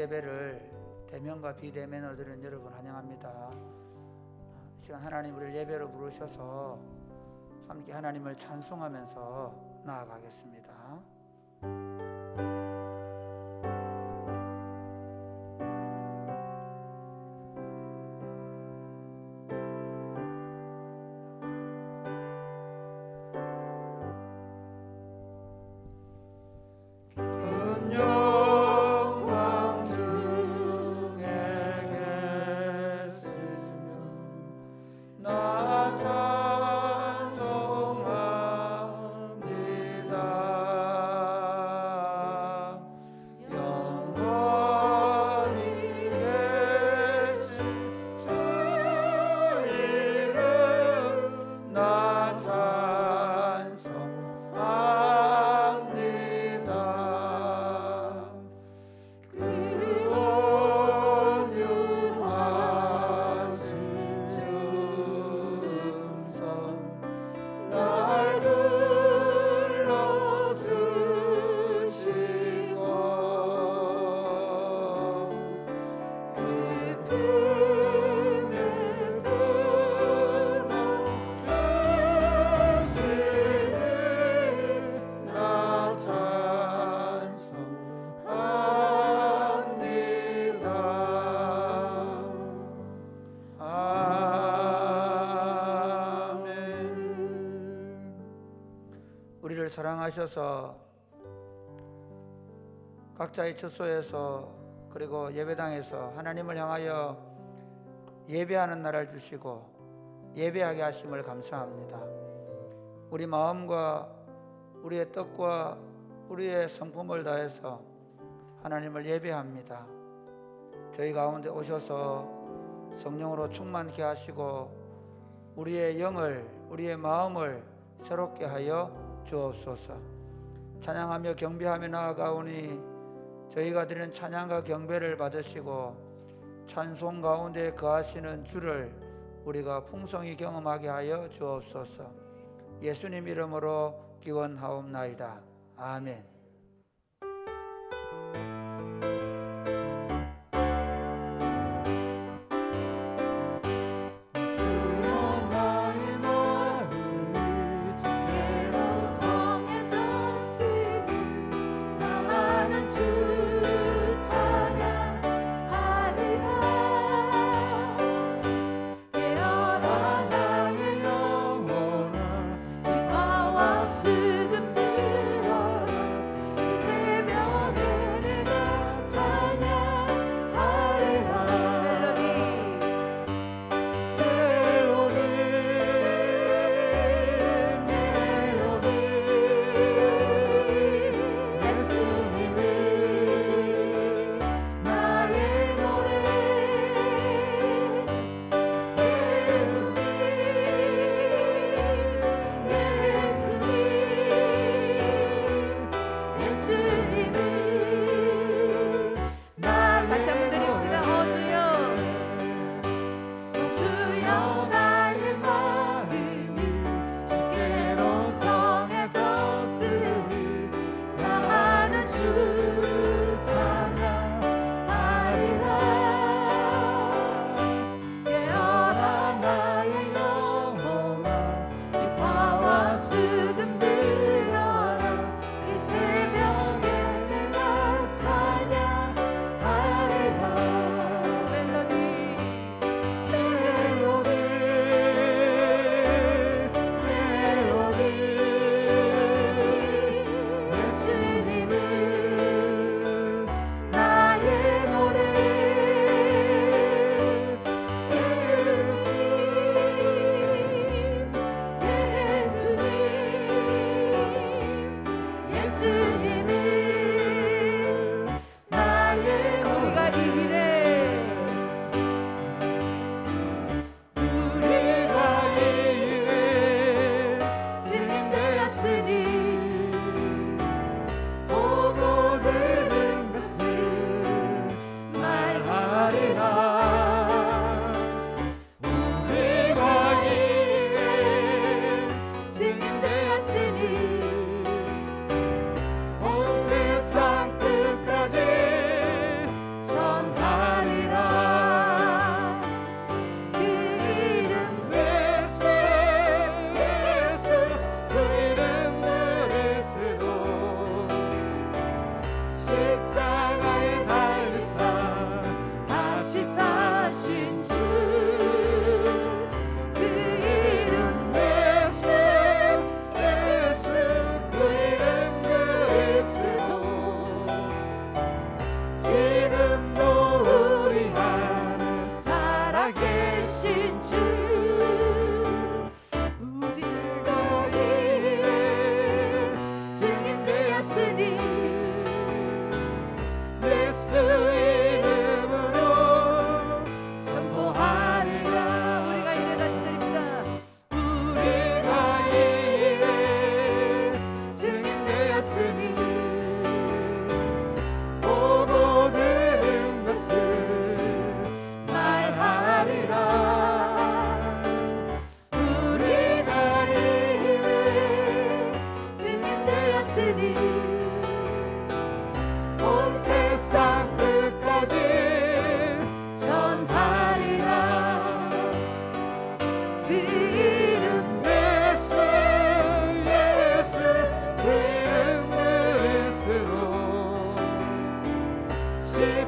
예배를 대면과 비대면으로 드리는 여러분 환영합니다. 이 시간 하나님 우리를 예배로 부르셔서 함께 하나님을 찬송하면서 나아가겠습니다. 우리를 사랑하셔서 각자의 처소에서 그리고 예배당에서 하나님을 향하여 예배하는 날을 주시고 예배하게 하심을 감사합니다. 우리 마음과 우리의 뜻과 우리의 성품을 다해서 하나님을 예배합니다. 저희 가운데 오셔서 성령으로 충만케 하시고 우리의 영을, 우리의 마음을 새롭게 하여 주옵소서. 찬양하며 경배하며 나아가오니 저희가 드리는 찬양과 경배를 받으시고 찬송 가운데 거하시는 주를 우리가 풍성히 경험하게 하여 주옵소서. 예수님 이름으로 기원하옵나이다. 아멘.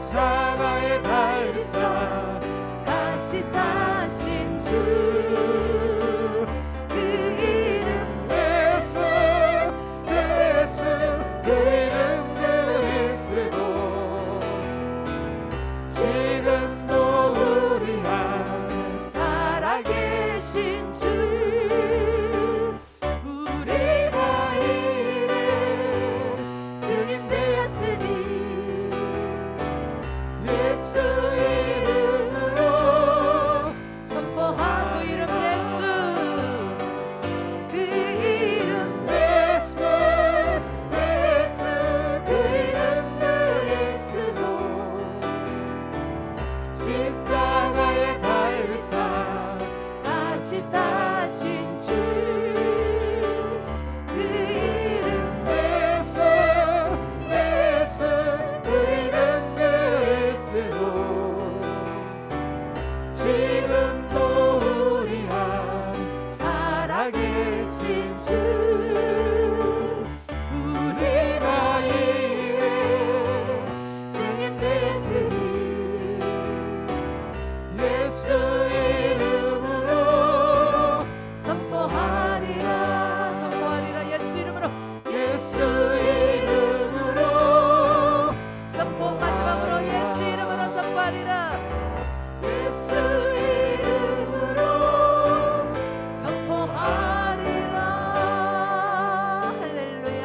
십자가에 달리사 다시 사신 주 그 이름 예수 예수 그 이름 그리스도 지금도 우리 안 살아계신 주 우리가 이래 증인되었으니 예수 이름으로 선포하고 이름 예수 그 이름 예수 예수 그 이름 그리스도 십자가에 달리사 다시 사신 주 그 이름 예수 예수 그 이름 그리스도 지금도 우리 안 살아계신 주 우리가 이래 증인되었으니 예수 이름으로 선포하리라 선포하리라 예수 이름으로 예수 이름으로 선포 마지막으로 예수 이름으로 선포하리라 예수 이름으로 선포하리라 할렐루야.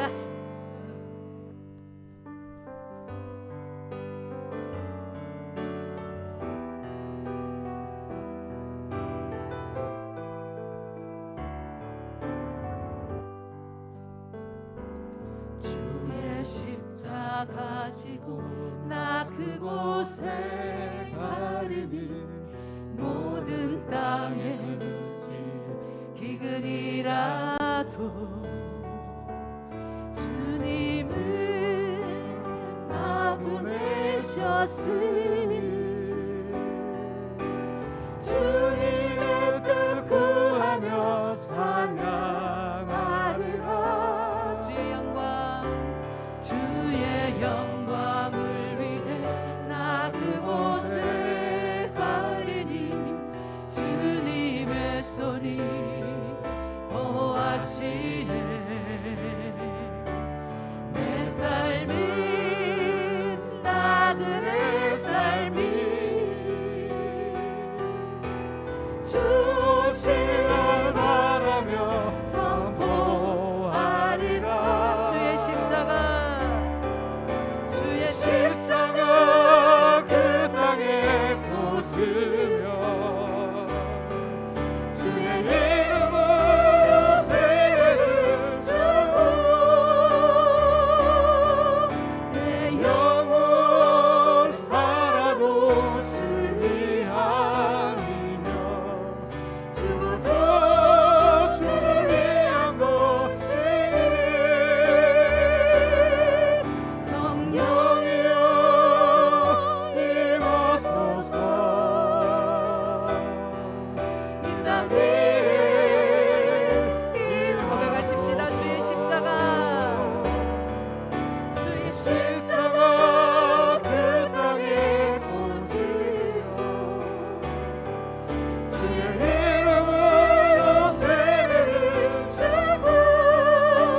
주의 십자가 지고 나 그곳에 가리니 모든 땅에 기근이라도 주님은 나 보내셨으니 주님의 뜻 구하며 찬양하리라 주의 영광을 위해 나 그곳에 가리니 주님의 손이 보호하시네 내 삶이 나그네 삶이 주 오시길 바라며 선포하리라 주의 십자가 그 땅에 꽂으며 주의 이름으로 세례를 주고 내 영혼 살아도 주 위함이며 죽어도 주를 위한 것이니 성령이여 임하소서 이 땅 위에 고백하십시다 주의 십자가 그 땅에 꽂으며 주의 이름으로 세례를 주고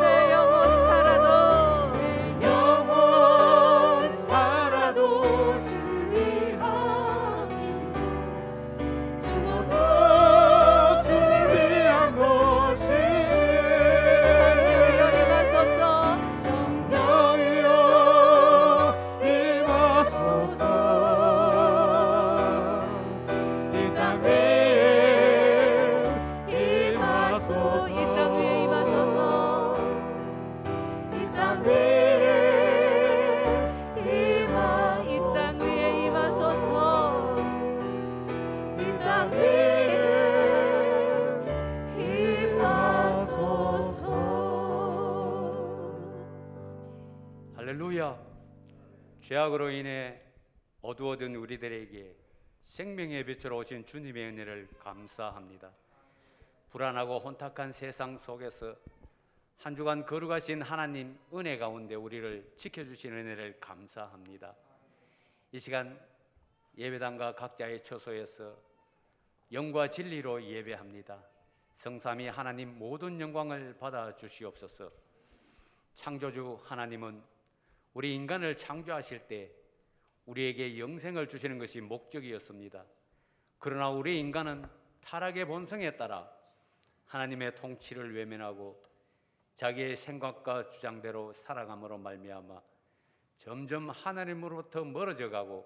내 영혼 살아도 주 위함이며 죽어도 주를 위한 것이니 성령이여 임하소서 이 땅 위에 임하소서 이 땅 위에 임하소서 이 땅 위에 임하소서 이 땅 위에 임하소서. 할렐루야. 죄악으로 인해 어두워진 우리들에게 생명의 빛으로 오신 주님의 은혜를 감사합니다. 불안하고 혼탁한 세상 속에서 한 주간 거룩하신 하나님 은혜 가운데 우리를 지켜주신 은혜를 감사합니다. 이 시간 예배당과 각자의 처소에서 영과 진리로 예배합니다. 성삼위 하나님 모든 영광을 받아 주시옵소서. 창조주 하나님은 우리 인간을 창조하실 때 우리에게 영생을 주시는 것이 목적이었습니다. 그러나 우리 인간은 타락의 본성에 따라 하나님의 통치를 외면하고 자기의 생각과 주장대로 살아감으로 말미암아 점점 하나님으로부터 멀어져 가고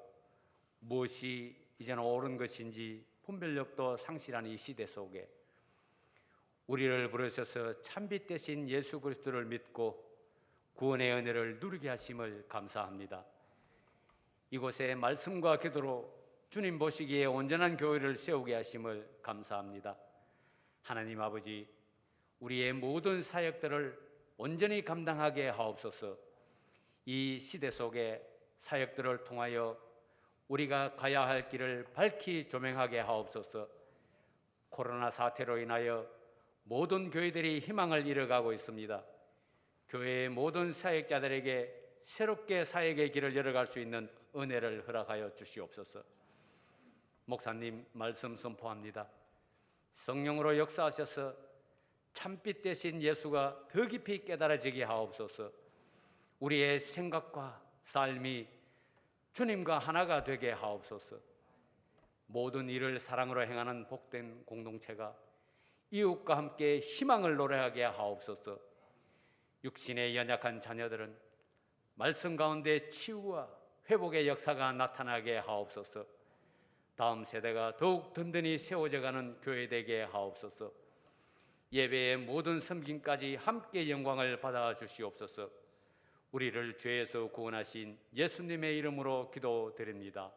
무엇이 이제는 옳은 것인지 분별력도 상실한 이 시대 속에 우리를 부르셔서 참빛 대신 예수 그리스도를 믿고 구원의 은혜를 누리게 하심을 감사합니다. 이곳에 말씀과 기도로 주님 보시기에 온전한 교회를 세우게 하심을 감사합니다. 하나님 아버지, 우리의 모든 사역들을 온전히 감당하게 하옵소서. 이 시대 속에 사역들을 통하여 우리가 가야 할 길을 밝히 조명하게 하옵소서. 코로나 사태로 인하여 모든 교회들이 희망을 잃어가고 있습니다. 교회의 모든 사역자들에게 새롭게 사역의 길을 열어갈 수 있는 은혜를 허락하여 주시옵소서. 목사님 말씀 선포합니다. 성령으로 역사하셔서 참빛 대신 예수가 더 깊이 깨달아지게 하옵소서. 우리의 생각과 삶이 주님과 하나가 되게 하옵소서. 모든 일을 사랑으로 행하는 복된 공동체가 이웃과 함께 희망을 노래하게 하옵소서. 육신의 연약한 자녀들은 말씀 가운데 치유와 회복의 역사가 나타나게 하옵소서. 다음 세대가 더욱 든든히 세워져가는 교회 되게 하옵소서. 예배의 모든 섬김까지 함께 영광을 받아 주시옵소서. 우리를 죄에서 구원하신 예수님의 이름으로 기도드립니다.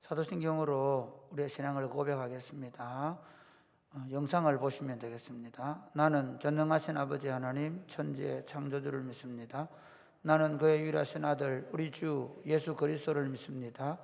사도신경으로 우리의 신앙을 고백하겠습니다. 영상을 보시면 되겠습니다. 나는 전능하신 아버지 하나님 천지의 창조주를 믿습니다. 나는 그의 유일하신 아들 우리 주 예수 그리스도를 믿습니다.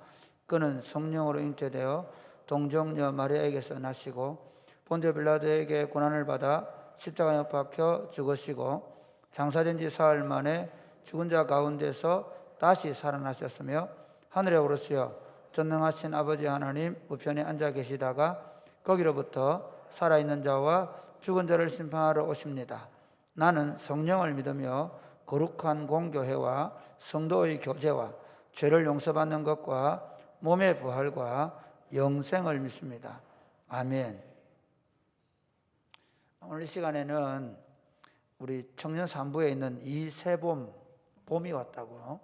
그는 성령으로 잉태되어 동정녀 마리아에게서 나시고 본디오 빌라도에게 고난을 받아 십자가에 못 박혀 죽으시고 장사된 지 사흘 만에 죽은 자 가운데서 다시 살아나셨으며 하늘에 오르시어 전능하신 아버지 하나님 우편에 앉아 계시다가 거기로부터 살아있는 자와 죽은 자를 심판하러 오십니다. 나는 성령을 믿으며 거룩한 공교회와 성도의 교제와 죄를 용서받는 것과 몸의 부활과 영생을 믿습니다. 아멘. 오늘 이 시간에는 우리 청년 산부에 있는 이세봄, 봄이 왔다고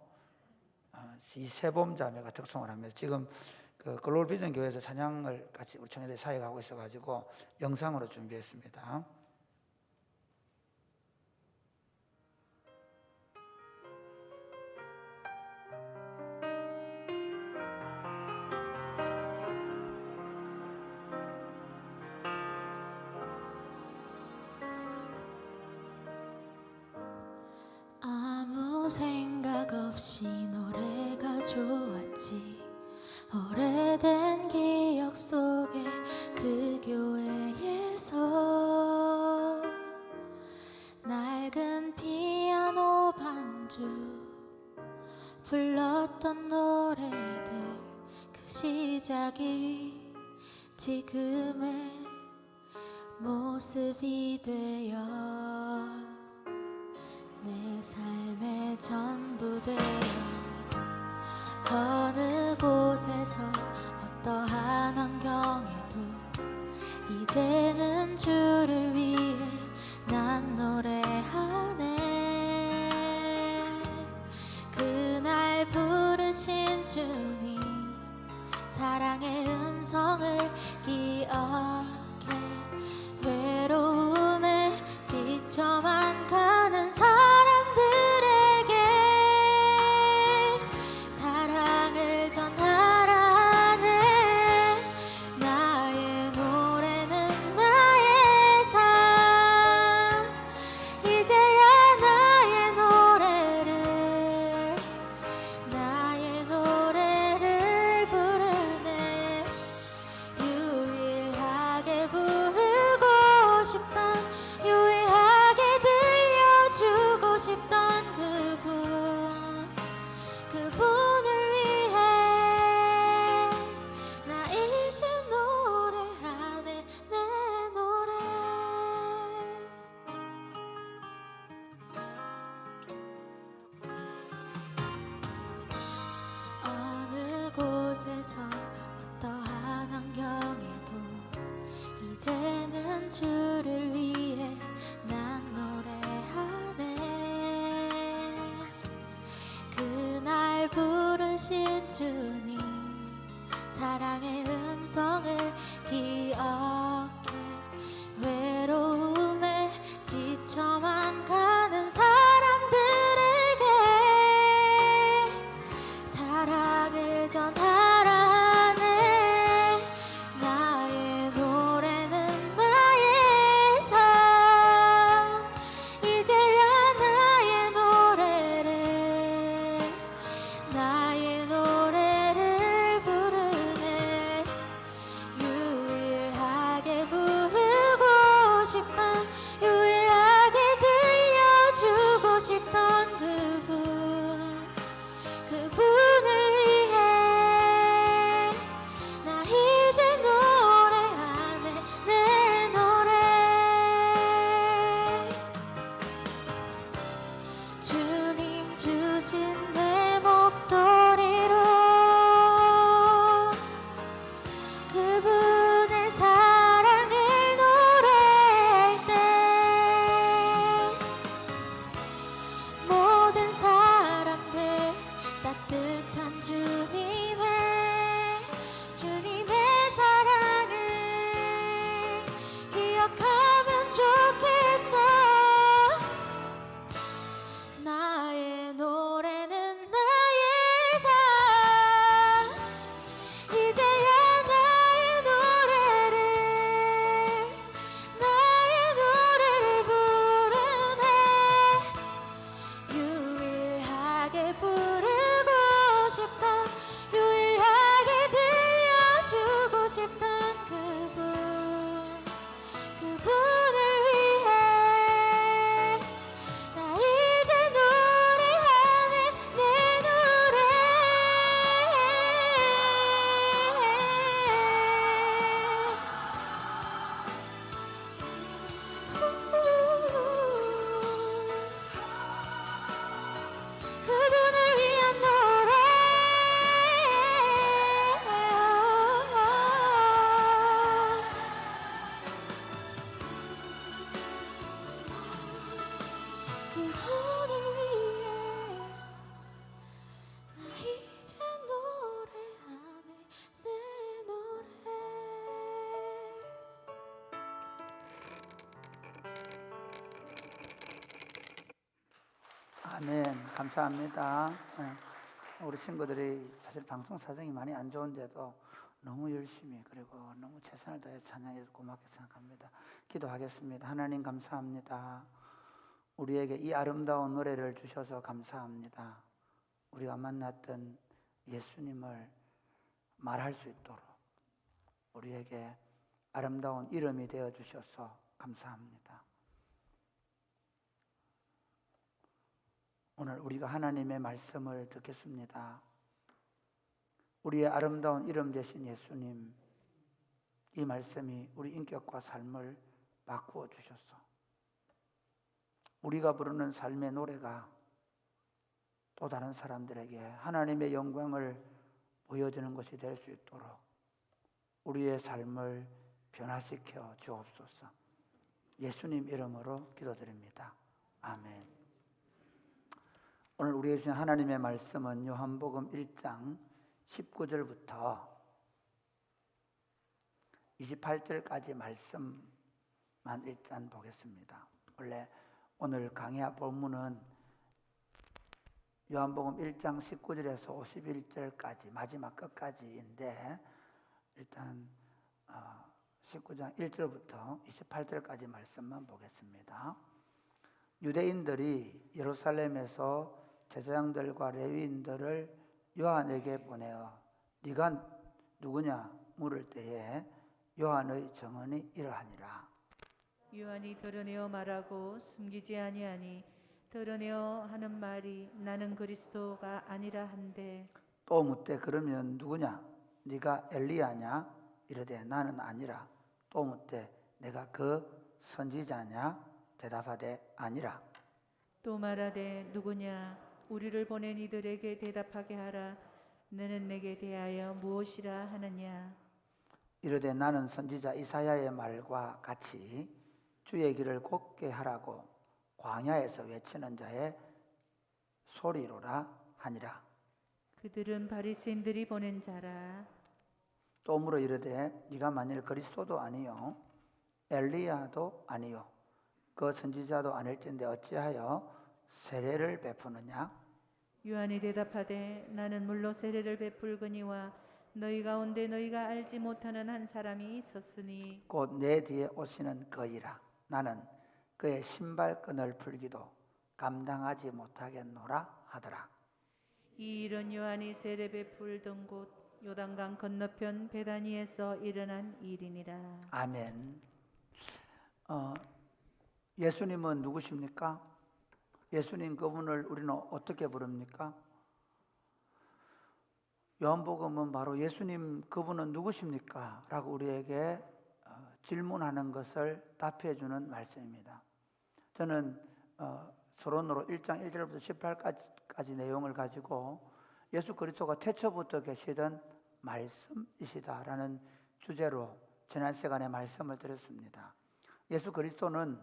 이세봄 자매가 특송을 하면서 지금 그 글로벌 비전 교회에서 찬양을 같이 우리 청년들이 사역하고 있어가지고 영상으로 준비했습니다. 아무 생각 없이 노래가 좋았지. 오래된 기억 속에 그 교회에서 낡은 피아노 반주 불렀던 노래들 그 시작이 지금의 모습이 되어 내 삶의 전부 되어 어느 곳에서 어떠한 환경에도 이제는 주를 위해 난 노래하네. 그날 부르신 주님 사랑의 음성을 기억해 외로움에 지쳐만 가는 사람들에게 사랑을 전하라 하네. 나의 노래는 나의 삶 이제야 싶던 그분을 위해 나 이제 노래하네 내 노래. 어느 곳에서 어떠한 환경에도 이제는 주를 위해 난 노래하네. 그날 부르신 주님 사랑의 음성을 기억해. 외로움에 지쳐만 가는 사람들에게 사랑을 전하라 하네. 나의 노래는 나의 삶. 이제야 나의 노래를 부르네. 유일하게 부르고 싶던, 유일하게 들려주고 싶던 그분을 위해 나 이제 노래하네 내 노래. 주님 주신 내 목소리로 그분의 사랑을 노래할 때 모든 사람들 따뜻한 주님의 사랑을 기억하면 좋겠어. 나의 노래는 나의 삶. 이제야 나의 노래를 부르네. 유일하게 부르고 싶던, 유일하게 들려주고 싶던 그분을 위해 나 이제 노래하네 내 노래. 그분을 위한 노래. 그분을 위해 나 이제 노래하네 내 노래. 아멘. 감사합니다. 우리 친구들이 사실 방송 사정이 많이 안 좋은데도 너무 열심히 그리고 너무 최선을 다해 찬양해서 고맙게 생각합니다. 기도하겠습니다. 하나님 감사합니다. 우리에게 이 아름다운 노래를 주셔서 감사합니다. 우리가 만났던 예수님을 말할 수 있도록 우리에게 아름다운 이름이 되어 주셔서 감사합니다. 오늘 우리가 하나님의 말씀을 듣겠습니다. 우리의 아름다운 이름 되신 예수님, 이 말씀이 우리 인격과 삶을 바꾸어 주셔서 우리가 부르는 삶의 노래가 또 다른 사람들에게 하나님의 영광을 보여주는 것이 될 수 있도록 우리의 삶을 변화시켜 주옵소서. 예수님 이름으로 기도드립니다. 아멘. 오늘 우리에게 주신 하나님의 말씀은 요한복음 1장 19절부터 28절까지 말씀만 일단 보겠습니다. 원래 오늘 강의 본문은 요한복음 1장 19절에서 51절까지 마지막 끝까지인데 일단 19장 1절부터 28절까지 말씀만 보겠습니다. 유대인들이 예루살렘에서 제사장들과 레위인들을 요한에게 보내어 네가 누구냐 물을 때에 요한의 정언이 이러하니라. 요한이 드러내어 말하고 숨기지 아니하니 드러내어 하는 말이 나는 그리스도가 아니라 한데 또 묻되 그러면 누구냐? 네가 엘리야냐? 이르되 나는 아니라. 또 묻되 내가 그 선지자냐? 대답하되 아니라. 또 말하되 누구냐? 우리를 보낸 이들에게 대답하게 하라. 너는 내게 대하여 무엇이라 하느냐? 이르되 나는 선지자 이사야의 말과 같이 주의 길을 곧게 하라고 광야에서 외치는 자의 소리로라 하니라. 그들은 바리새인들이 보낸 자라. 또 물어 이르되 네가 만일 그리스도도 아니요 엘리야도 아니요 그 선지자도 아닐진데 어찌하여 세례를 베푸느냐? 요한이 대답하되 나는 물로 세례를 베풀거니와 너희 가운데 너희가 알지 못하는 한 사람이 있었으니 곧 내 뒤에 오시는 그이라. 나는 그의 신발끈을 풀기도 감당하지 못하겠노라 하더라. 이 일은 요한이 세례 베풀던 곳 요단강 건너편 베다니에서 일어난 일이니라. 아멘. 예수님은 누구십니까? 예수님 그분을 우리는 어떻게 부릅니까? 요한복음은 바로 예수님 그분은 누구십니까? 라고 우리에게 질문하는 것을 답해 주는 말씀입니다. 저는 서론으로 1장 1절부터 18까지 내용을 가지고 예수 그리스도가 태초부터 계시던 말씀이시다라는 주제로 지난 시간에 말씀을 드렸습니다. 예수 그리스도는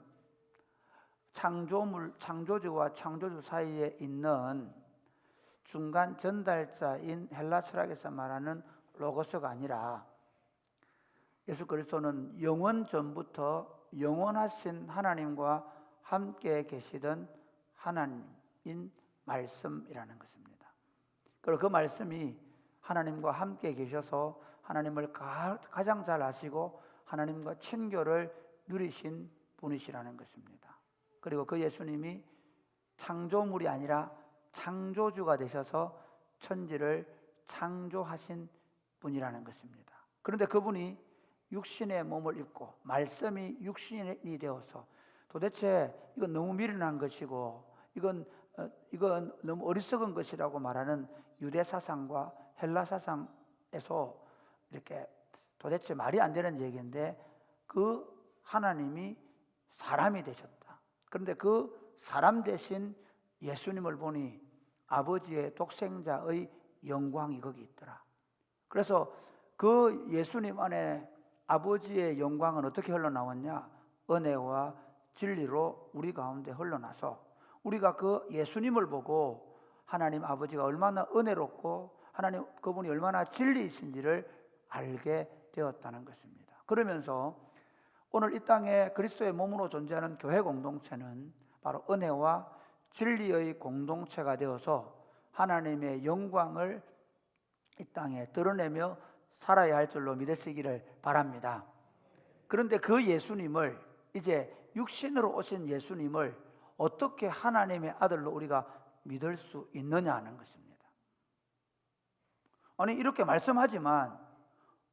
창조주와 창조주 사이에 있는 중간 전달자인 헬라 철학에서 말하는 로고스가 아니라 예수 그리스도는 영원 전부터 영원하신 하나님과 함께 계시던 하나님인 말씀이라는 것입니다. 그리고 그 말씀이 하나님과 함께 계셔서 하나님을 가장 잘 아시고 하나님과 친교를 누리신 분이시라는 것입니다. 그리고 그 예수님이 창조물이 아니라 창조주가 되셔서 천지를 창조하신 분이라는 것입니다. 그런데 그분이 육신의 몸을 입고 말씀이 육신이 되어서 도대체 이건 너무 미련한 것이고 이건 너무 어리석은 것이라고 말하는 유대 사상과 헬라 사상에서 이렇게 도대체 말이 안 되는 얘기인데 그 하나님이 사람이 되셨다. 그런데 그 사람 되신 예수님을 보니 아버지의 독생자의 영광이 거기 있더라. 그래서 그 예수님 안에 아버지의 영광은 어떻게 흘러나왔냐? 은혜와 진리로 우리 가운데 흘러나서 우리가 그 예수님을 보고 하나님 아버지가 얼마나 은혜롭고 하나님 그분이 얼마나 진리이신지를 알게 되었다는 것입니다. 그러면서 오늘 이 땅에 그리스도의 몸으로 존재하는 교회 공동체는 바로 은혜와 진리의 공동체가 되어서 하나님의 영광을 이 땅에 드러내며 살아야 할 줄로 믿으시기를 바랍니다. 그런데 그 예수님을 이제 육신으로 오신 예수님을 어떻게 하나님의 아들로 우리가 믿을 수 있느냐는 것입니다. 아니 이렇게 말씀하지만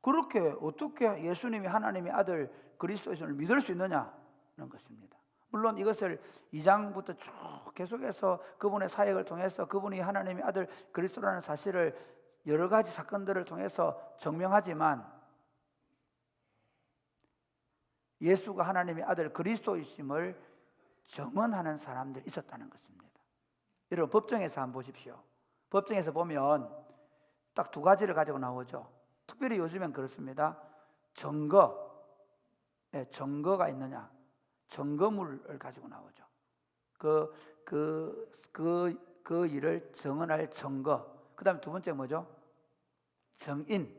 그렇게 어떻게 예수님이 하나님의 아들 그리스도이심을 믿을 수 있느냐는 것입니다. 물론 이것을 2장부터 쭉 계속해서 그분의 사역을 통해서 그분이 하나님의 아들 그리스도라는 사실을 여러 가지 사건들을 통해서 증명하지만 예수가 하나님의 아들 그리스도이심을 증언하는 사람들이 있었다는 것입니다. 여러분 법정에서 한번 보십시오. 법정에서 보면 딱 두 가지를 가지고 나오죠. 특별히 요즘엔 그렇습니다. 증거가 있느냐? 증거물을 가지고 나오죠. 그 일을 증언할 증거. 그 다음에 두 번째 뭐죠? 증인.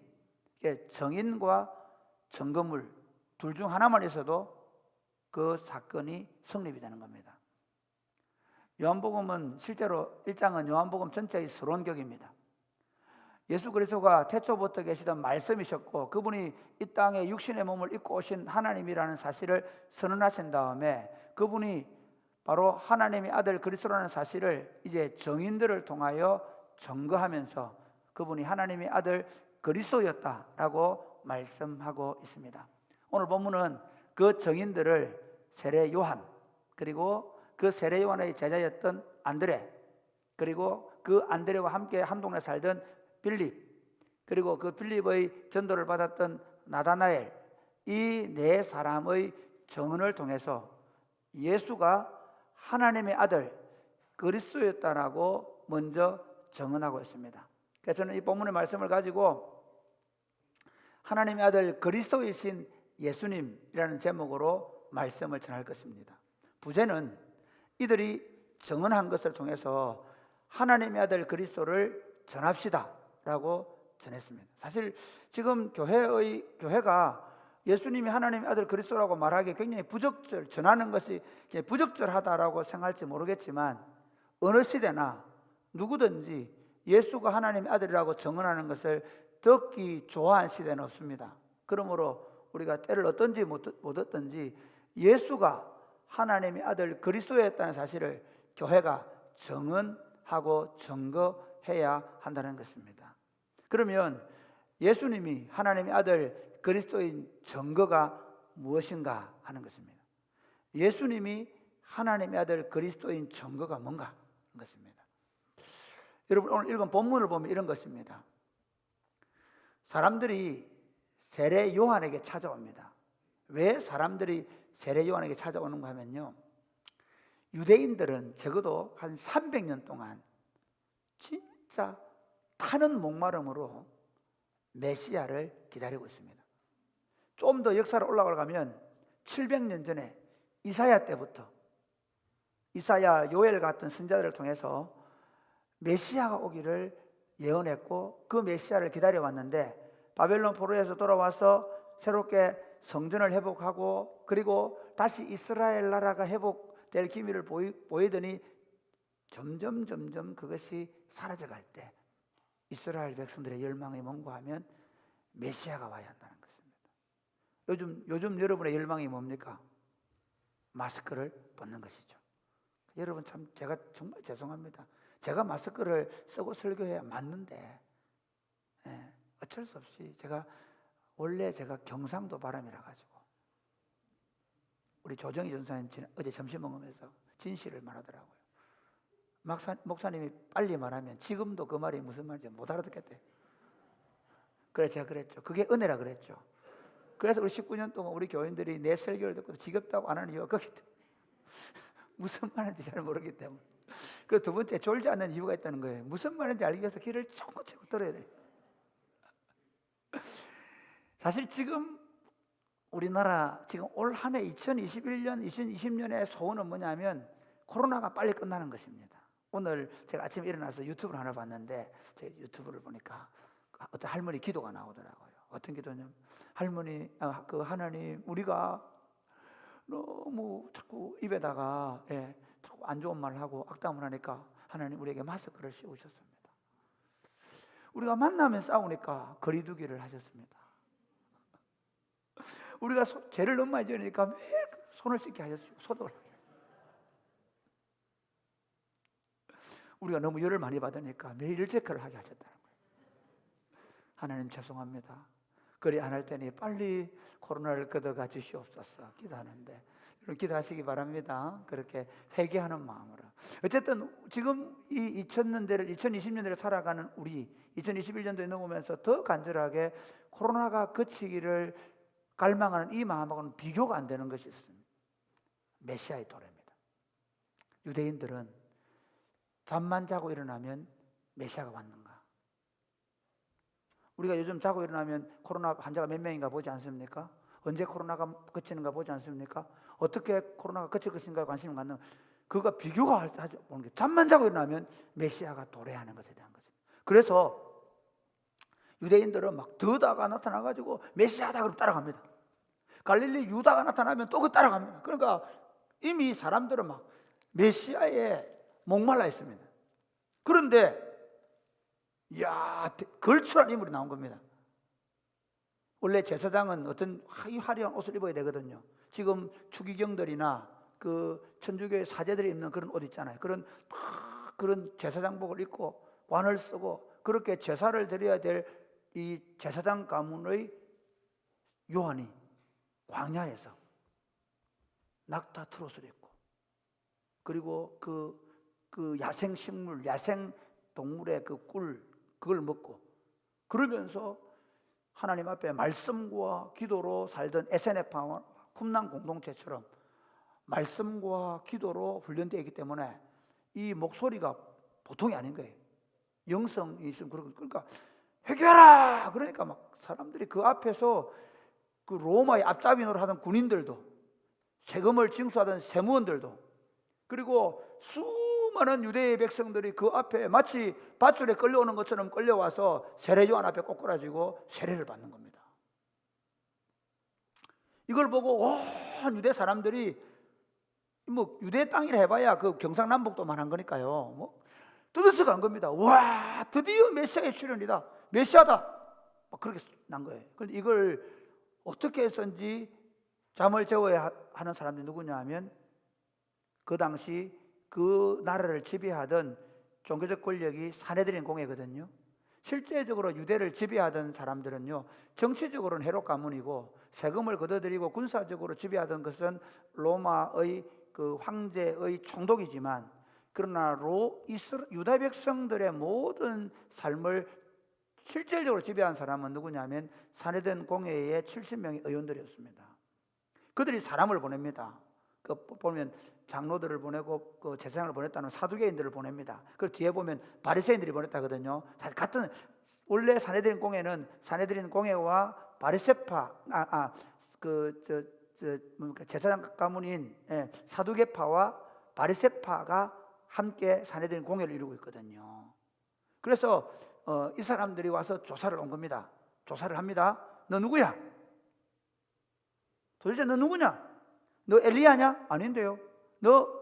증인과 증거물 둘 중 하나만 있어도 그 사건이 성립이 되는 겁니다. 요한복음은 실제로 1장은 요한복음 전체의 서론격입니다. 예수 그리스도가 태초부터 계시던 말씀이셨고 그분이 이 땅에 육신의 몸을 입고 오신 하나님이라는 사실을 선언하신 다음에 그분이 바로 하나님의 아들 그리스도라는 사실을 이제 증인들을 통하여 증거하면서 그분이 하나님의 아들 그리스도였다라고 말씀하고 있습니다. 오늘 본문은 그 증인들을 세례 요한 그리고 그 세례 요한의 제자였던 안드레, 그리고 그 안드레와 함께 한 동네 살던 빌립, 그리고 그 빌립의 전도를 받았던 나다나엘, 이 네 사람의 증언을 통해서 예수가 하나님의 아들 그리스도였다라고 먼저 증언하고 있습니다. 그래서 저는 이 본문의 말씀을 가지고 하나님의 아들 그리스도이신 예수님이라는 제목으로 말씀을 전할 것입니다. 부제는 이들이 증언한 것을 통해서 하나님의 아들 그리스도를 전합시다 라고 전했습니다. 사실 지금 교회가 예수님이 하나님의 아들 그리스도라고 말하기 굉장히 전하는 것이 부적절하다라고 생각할지 모르겠지만 어느 시대나 누구든지 예수가 하나님의 아들이라고 증언하는 것을 듣기 좋아하는 시대는 없습니다. 그러므로 우리가 때를 얻든지 못 얻든지 예수가 하나님의 아들 그리스도였다는 사실을 교회가 증언하고 증거해야 한다는 것입니다. 그러면 예수님이 하나님의 아들 그리스도인 증거가 무엇인가 하는 것입니다. 예수님이 하나님의 아들 그리스도인 증거가 뭔가 하는 것입니다. 여러분 오늘 읽은 본문을 보면 이런 것입니다. 사람들이 세례 요한에게 찾아옵니다. 왜 사람들이 세례 요한에게 찾아오는가 하면요, 유대인들은 적어도 한 300년 동안 진짜 타는 목마름으로 메시아를 기다리고 있습니다. 좀 더 역사를 올라가면 700년 전에 이사야 때부터 이사야, 요엘 같은 선자들을 통해서 메시아가 오기를 예언했고 그 메시아를 기다려왔는데 바벨론 포로에서 돌아와서 새롭게 성전을 회복하고 그리고 다시 이스라엘 나라가 회복될 기미를 보이더니 점점 그것이 사라져갈 때 이스라엘 백성들의 열망이 뭔가 하면 메시아가 와야 한다는 것입니다. 요즘 여러분의 열망이 뭡니까? 마스크를 벗는 것이죠. 여러분 참 제가 정말 죄송합니다. 제가 마스크를 쓰고 설교해야 맞는데 어쩔 수 없이 원래 제가 경상도 바람이라 가지고 우리 조정희 전사님 어제 점심 먹으면서 진실을 말하더라고요. 목사님이 빨리 말하면 지금도 그 말이 무슨 말인지 못 알아듣겠대요. 그래서 제가 그랬죠. 그게 은혜라 그랬죠. 그래서 우리 19년 동안 우리 교인들이 내 설교를 듣고 지겹다고 안 하는 이유가 거기 무슨 말인지 잘 모르기 때문에. 그 두 번째 졸지 않는 이유가 있다는 거예요. 무슨 말인지 알기 위해서 귀를 조금씩 들어야 돼요. 사실 지금 우리나라 지금 올 한 해 2021년, 2020년의 소원은 뭐냐면 코로나가 빨리 끝나는 것입니다. 오늘 제가 아침에 일어나서 유튜브를 하나 봤는데 제 유튜브를 보니까 어떤 할머니 기도가 나오더라고요. 어떤 기도냐면 하나님 우리가 너무 자꾸 입에다가 자꾸 안 좋은 말을 하고 악담을 하니까 하나님 우리에게 마스크를 씌우셨습니다. 우리가 만나면 싸우니까 거리 두기를 하셨습니다. 우리가 죄를 너무 많이 지으니까 매일 손을 씻게 하셨어요. 소독을. 우리가 너무 열을 많이 받으니까 매일 일체크를 하게 하셨다는 거예요. 하나님 죄송합니다. 그리 안 할 테니 빨리 코로나를 걷어가 주시옵소서 기도하는데 여러분 기도하시기 바랍니다. 그렇게 회개하는 마음으로. 어쨌든 지금 이 2020년대를 살아가는 우리 2021년도에 넘으면서 더 간절하게 코로나가 그치기를 갈망하는 이 마음하고는 비교가 안 되는 것이 있습니다. 메시아의 도래입니다. 유대인들은 잠만 자고 일어나면 메시아가 왔는가? 우리가 요즘 자고 일어나면 코로나 환자가 몇 명인가 보지 않습니까? 언제 코로나가 그치는가 보지 않습니까? 어떻게 코로나가 그칠 것인가 관심을 갖는 그가 비교가 오는 게 잠만 자고 일어나면 메시아가 도래하는 것에 대한 것입니다. 그래서 유대인들은 막 더다가 나타나가지고 메시아다 그러면 따라갑니다. 갈릴리 유다가 나타나면 또 그 따라갑니다. 그러니까 이미 사람들은 막 메시아에 목말라 있습니다. 그런데 걸출한 인물이 나온 겁니다. 원래 제사장은 어떤 화려한 옷을 입어야 되거든요. 지금 추기경들이나 그 천주교의 사제들이 입는 그런 옷 있잖아요. 그런 제사장복을 입고 관을 쓰고 그렇게 제사를 드려야 될 이 제사장 가문의 요한이 광야에서 낙타 트롯을 입고 그리고 그 야생 식물, 야생 동물의 그 꿀, 그걸 먹고, 그러면서 하나님 앞에 말씀과 기도로 살던 SNF와 쿰랑 공동체처럼 말씀과 기도로 훈련되어 있기 때문에 이 목소리가 보통이 아닌 거예요. 영성이 있으면 그러니까 회개하라! 그러니까 막 사람들이 그 앞에서 그 로마의 앞잡이 노릇하던 군인들도, 세금을 징수하던 세무원들도, 그리고 수많은 유대의 백성들이 그 앞에 마치 밧줄에 끌려오는 것처럼 끌려와서 세례 요한 앞에 꼬꾸라지고 세례를 받는 겁니다. 이걸 보고 온 유대 사람들이, 뭐 유대 땅이라 해봐야 그 경상남북도만 한 거니까요, 뭐 뜯어서간 겁니다. 와, 드디어 메시아의 출현이다, 메시아다, 막 그렇게 난 거예요. 그런데 이걸 어떻게 해서인지 잠을 재워야 하는 사람들이 누구냐 하면, 그 당시 그 나라를 지배하던 종교적 권력이 사내들인 공회거든요. 실제적으로 유대를 지배하던 사람들은요, 정치적으로는 헤롯 가문이고 세금을 걷어들이고 군사적으로 지배하던 것은 로마의 그 황제의 총독이지만, 그러나 유다 백성들의 모든 삶을 실질적으로 지배한 사람은 누구냐면 사내든 공회의 70명의 의원들이었습니다. 그들이 사람을 보냅니다. 그 보면 장로들을 보내고 그 제사장을 보냈다는 사두개인들을 보냅니다. 그 뒤에 보면 바리새인들이 보냈다거든요. 같은, 원래 사내들인 공회는 사내들인 공회와 바리새파, 제사장 가문인 사두개파와 바리새파가 함께 사내들인 공회를 이루고 있거든요. 그래서 이 사람들이 와서 조사를 온 겁니다. 조사를 합니다. 너 누구야? 도대체 너 누구냐? 너 엘리야냐? 아닌데요. 너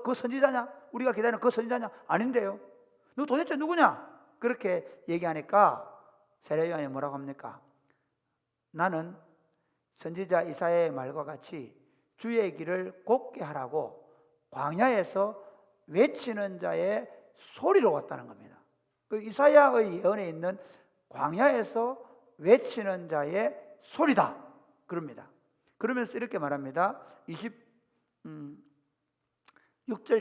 그 선지자냐? 우리가 기다리는 그 선지자냐? 아닌데요. 너 도대체 누구냐? 그렇게 얘기하니까 세례 요한이 뭐라고 합니까? 나는 선지자 이사야의 말과 같이 주의 길을 곱게 하라고 광야에서 외치는 자의 소리로 왔다는 겁니다. 그 이사야의 예언에 있는 광야에서 외치는 자의 소리다, 그럽니다. 그러면서 이렇게 말합니다. 26절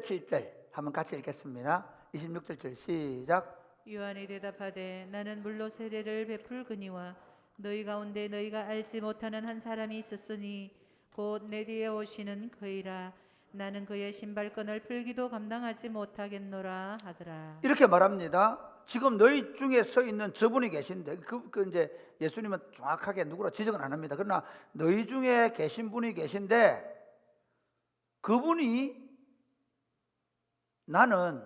7절 한번 같이 읽겠습니다. 26절 7절 시작. 요한이 대답하되 나는 물로 세례를 베풀거니와 너희 가운데 너희가 알지 못하는 한 사람이 있었으니 곧 내 뒤에 오시는 그이라. 나는 그의 신발끈을 풀기도 감당하지 못하겠노라 하더라. 이렇게 말합니다. 지금 너희 중에 서 있는 저분이 계신데, 이제 예수님은 정확하게 누구라 지적은 안 합니다. 그러나 너희 중에 계신 분이 계신데, 그분이, 나는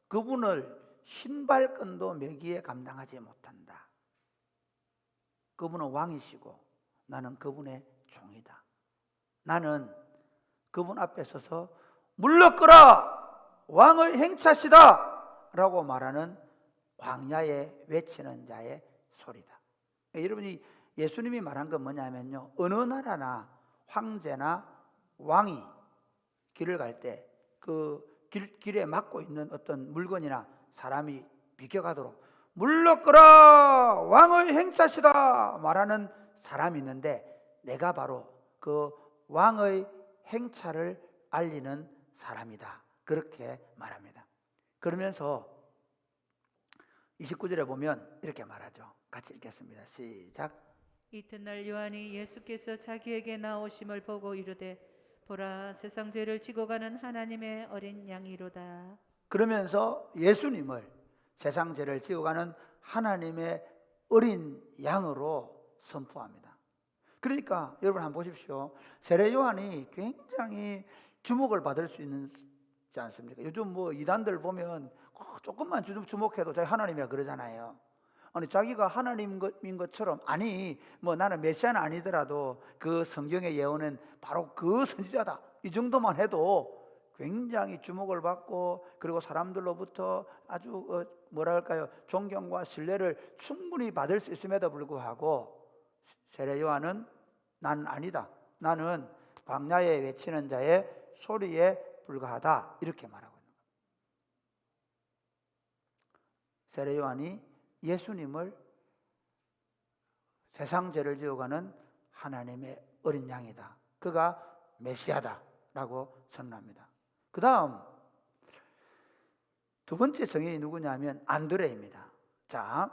그분을 신발끈도 매기에 감당하지 못한다. 그분은 왕이시고 나는 그분의 종이다. 나는 그분 앞에 서서 물러거라, 왕의 행차시다 라고 말하는 광야에 외치는 자의 소리다. 여러분이 예수님이 말한 건 뭐냐면요, 어느 나라나 황제나 왕이 길을 갈 때 그 길에 막고 있는 어떤 물건이나 사람이 비켜가도록 물러거라, 왕의 행차시다 말하는 사람이 있는데, 내가 바로 그 왕의 행차를 알리는 사람이다, 그렇게 말합니다. 그러면서 29절에 보면 이렇게 말하죠. 같이 읽겠습니다. 시작. 이튿날 요한이 예수께서 자기에게 나오심을 보고 이르되 보라, 세상 죄를 지고 가는 하나님의 어린 양이로다. 그러면서 예수님을 세상 죄를 지고 가는 하나님의 어린 양으로 선포합니다. 그러니까 여러분 한번 보십시오. 세례 요한이 굉장히 주목을 받을 수 있지 않습니까? 요즘 뭐 이단들 보면 조금만 주목해도 자기 하나님이라 그러잖아요. 아니, 자기가 하나님인 것처럼, 아니 뭐 나는 메시아는 아니더라도 그 성경의 예언은 바로 그 선지자다, 이 정도만 해도 굉장히 주목을 받고, 그리고 사람들로부터 아주 뭐랄까요, 존경과 신뢰를 충분히 받을 수 있음에도 불구하고 세례 요한은 나는 아니다, 나는 광야에 외치는 자의 소리에 불과하다, 이렇게 말하고 있는 겁니다. 세례 요한이 예수님을 세상 죄를 지어가는 하나님의 어린 양이다, 그가 메시아다, 제자라고 선언합니다. 그 다음 두 번째 성인이 누구냐면 안드레입니다. 자,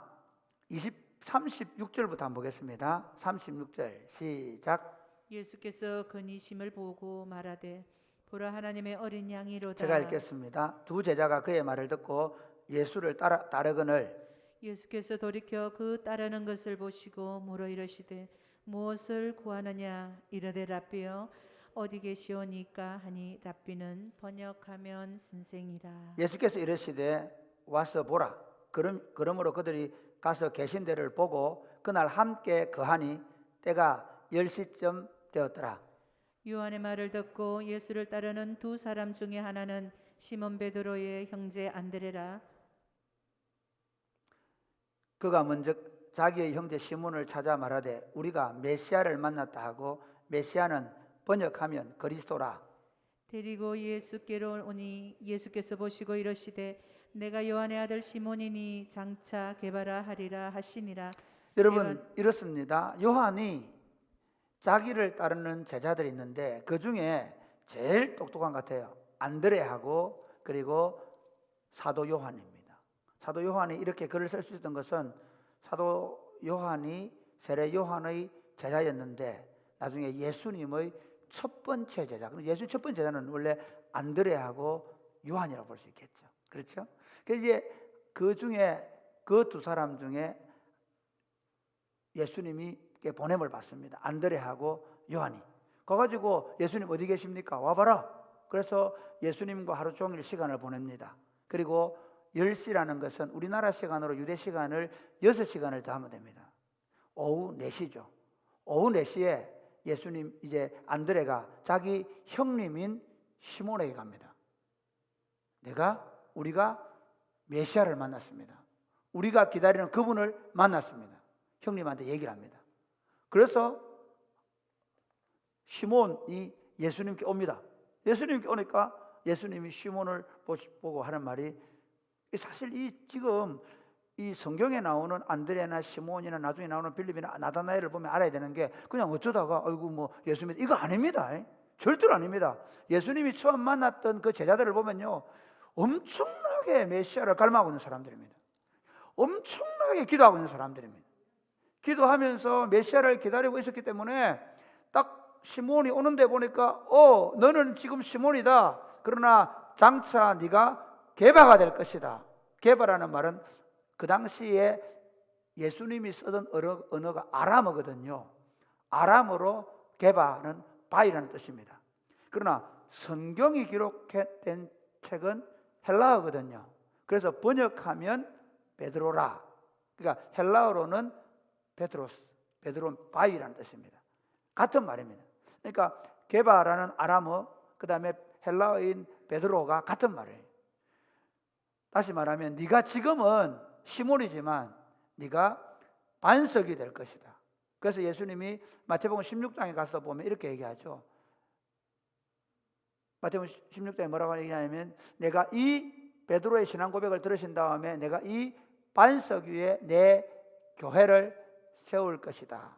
36절부터 한번 보겠습니다. 36절 시작. 예수께서 근이심을 보고 말하되 보라 하나님의 어린 양이로다. 제가 읽겠습니다. 두 제자가 그의 말을 듣고 예수를 따르거늘 예수께서 돌이켜 그 따르는 것을 보시고 물어 이르시되 무엇을 구하느냐 이르되 랍비여 어디 계시오니까 하니 랍비는 번역하면 선생이라. 예수께서 이르시되 와서 보라. 그러므로 그들이 가서 계신 데를 보고 그날 함께 거하니 때가 10시쯤 되었더라. 요한의 말을 듣고 예수를 따르는 두 사람 중에 하나는 시몬 베드로의 형제 안드레라. 그가 먼저 자기의 형제 시몬을 찾아 말하되 우리가 메시아를 만났다 하고 메시아는 번역하면 그리스도라. 데리고 예수께로 오니 예수께서 보시고 이르시되 내가 요한의 아들 시몬이니 장차 게바라 하리라 하시니라. 여러분 이렇습니다. 요한이 자기를 따르는 제자들이 있는데 그 중에 제일 똑똑한 것 같아요. 안드레하고 그리고 사도 요한입니다. 사도 요한이 이렇게 글을 쓸 수 있었던 것은 사도 요한이 세례 요한의 제자였는데 나중에 예수님의 첫 번째 제자. 예수님 첫 번째 제자는 원래 안드레하고 요한이라고 볼 수 있겠죠. 그렇죠? 그래서 이제 그 중에 그 두 사람 중에 예수님이 보냄을 받습니다. 안드레하고 요한이. 가가지고 예수님 어디 계십니까? 와봐라. 그래서 예수님과 하루 종일 시간을 보냅니다. 그리고 10시라는 것은 우리나라 시간으로 유대 시간을 6시간을 더하면 됩니다. 오후 4시죠. 오후 4시에 예수님 이제 안드레가 자기 형님인 시몬에게 갑니다. 우리가 메시아를 만났습니다. 우리가 기다리는 그분을 만났습니다. 형님한테 얘기를 합니다. 그래서 시몬이 예수님께 옵니다. 예수님께 오니까 예수님이 시몬을 보고 하는 말이 사실 지금 이 성경에 나오는 안드레나 시몬이나 나중에 나오는 빌립이나 나다나엘을 보면 알아야 되는 게 그냥 어쩌다가 예수님 이거 아닙니다. 절대로 아닙니다. 예수님이 처음 만났던 그 제자들을 보면요 엄청나게 메시아를 갈망하고 있는 사람들입니다. 엄청나게 기도하고 있는 사람들입니다. 기도하면서 메시아를 기다리고 있었기 때문에 딱 시몬이 오는데 보니까 너는 지금 시몬이다. 그러나 장차 네가 게바가 될 것이다. 게바라는 말은 그 당시에 예수님이 쓰던 언어가 아람어거든요. 아람어로 게바는 바위라는 뜻입니다. 그러나 성경이 기록된 책은 헬라어거든요. 그래서 번역하면 베드로라. 그러니까 헬라어로는 베드로는 바위라는 뜻입니다. 같은 말입니다. 그러니까 게바라는 아람어, 그 다음에 헬라어인 베드로가 같은 말이에요. 다시 말하면 네가 지금은 시몬이지만 네가 반석이 될 것이다. 그래서 예수님이 마태복음 16장에 가서 보면 이렇게 얘기하죠. 마태복음 16장에 뭐라고 얘기하냐면 내가 이 베드로의 신앙 고백을 들으신 다음에 내가 이 반석 위에 내 교회를 세울 것이다.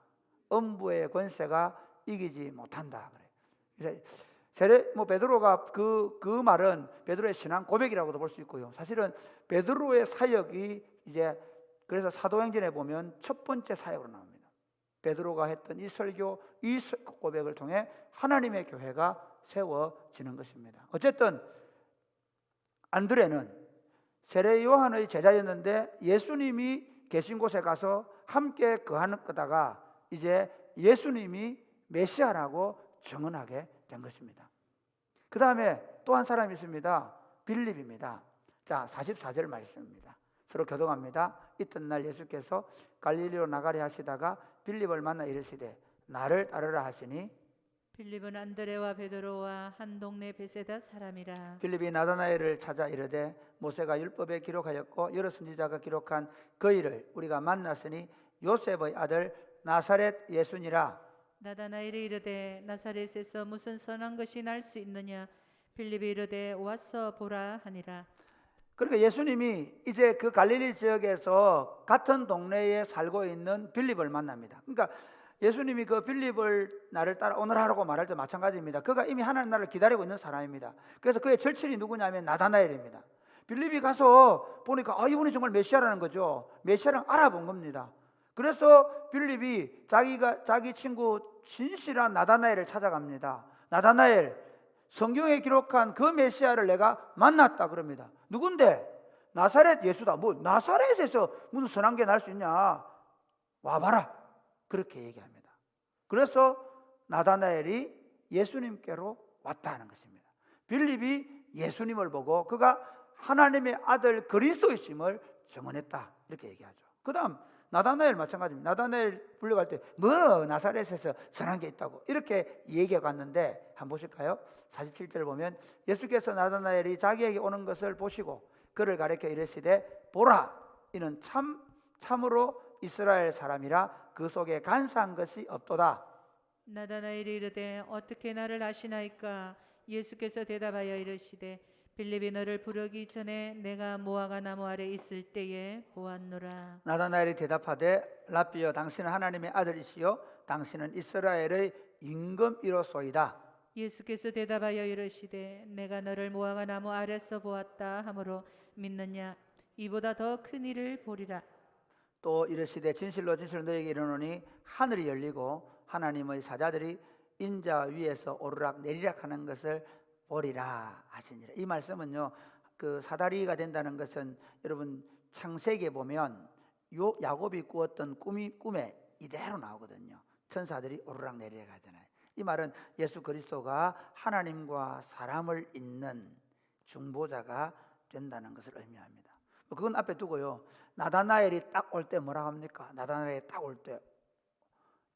음부의 권세가 이기지 못한다. 그래서 베드로가 그 말은 베드로의 신앙 고백이라고도 볼 수 있고요. 사실은 베드로의 사역이 이제 그래서 사도행전에 보면 첫 번째 사역으로 나옵니다. 베드로가 했던 이 설교, 이 고백을 통해 하나님의 교회가 세워지는 것입니다. 어쨌든 안드레는 세례 요한의 제자였는데 예수님이 계신 곳에 가서 함께 거하는 거다가 이제 예수님이 메시아라고 증언하게 된 것입니다. 그 다음에 또 한 사람이 있습니다. 빌립입니다. 자, 44절 말씀입니다. 서로 교동합니다. 이튿날 예수께서 갈릴리로 나가려 하시다가 빌립을 만나 이르시되 나를 따르라 하시니 빌립은 안드레와 베드로와 한 동네 베세다 사람이라. 빌립이 나다나엘을 찾아 이르되 모세가 율법에 기록하였고 여러 선지자가 기록한 그 일을 우리가 만났으니 요셉의 아들 나사렛 예수니라. 나다나엘이 이르되 나사렛에서 무슨 선한 것이 날 수 있느냐. 빌립이 이르되 와서 보라 하니라. 그러니까 예수님이 이제 그 갈릴리 지역에서 같은 동네에 살고 있는 빌립을 만납니다. 그러니까 예수님이 그 빌립을 나를 따라오너라 하라고 말할 때 마찬가지입니다. 그가 이미 하나님 나라를 기다리고 있는 사람입니다. 그래서 그의 절친이 누구냐면 나다나엘입니다. 빌립이 가서 보니까 이분이 정말 메시아라는 거죠. 메시아를 알아본 겁니다. 그래서 빌립이 자기 친구 신실한 나다나엘을 찾아갑니다. 나다나엘, 성경에 기록한 그 메시아를 내가 만났다 그럽니다. 누군데? 나사렛 예수다. 뭐 나사렛에서 무슨 선한 게 날 수 있냐? 와봐라. 그렇게 얘기합니다. 그래서 나다나엘이 예수님께로 왔다 하는 것입니다. 빌립이 예수님을 보고 그가 하나님의 아들 그리스도이심을 증언했다 이렇게 얘기하죠. 그 다음 나다나엘 마찬가지입니다. 나다나엘 불려갈 때 뭐 나사렛에서 선한 게 있다고 이렇게 얘기해 갔는데 한번 보실까요? 47절 보면 예수께서 나다나엘이 자기에게 오는 것을 보시고 그를 가리켜 이르시되 보라 이는 참으로 이스라엘 사람이라 그 속에 간사한 것이 없도다. 나다나엘이 이르되 어떻게 나를 아시나이까? 예수께서 대답하여 이르시되 빌립이 너를 부르기 전에 내가 무화과 나무 아래 있을 때에 보았노라. 나다나엘이 대답하되 랍비여 당신은 하나님의 아들이시요 당신은 이스라엘의 임금이로소이다. 예수께서 대답하여 이르시되 내가 너를 무화과 나무 아래서 보았다 하므로 믿느냐? 이보다 더 큰 일을 보리라. 또 이르시되 진실로 너에게 이르노니 하늘이 열리고 하나님의 사자들이 인자 위에서 오르락 내리락 하는 것을 보리라 하시니라. 이 말씀은요, 그 사다리가 된다는 것은 여러분 창세기에 보면 야곱이 꾸었던 꿈에 이대로 나오거든요. 천사들이 오르락 내리락 하잖아요. 이 말은 예수 그리스도가 하나님과 사람을 잇는 중보자가 된다는 것을 의미합니다. 그건 앞에 두고요, 나다나엘이 딱 올 때 뭐라 합니까? 나다나엘이 딱 올 때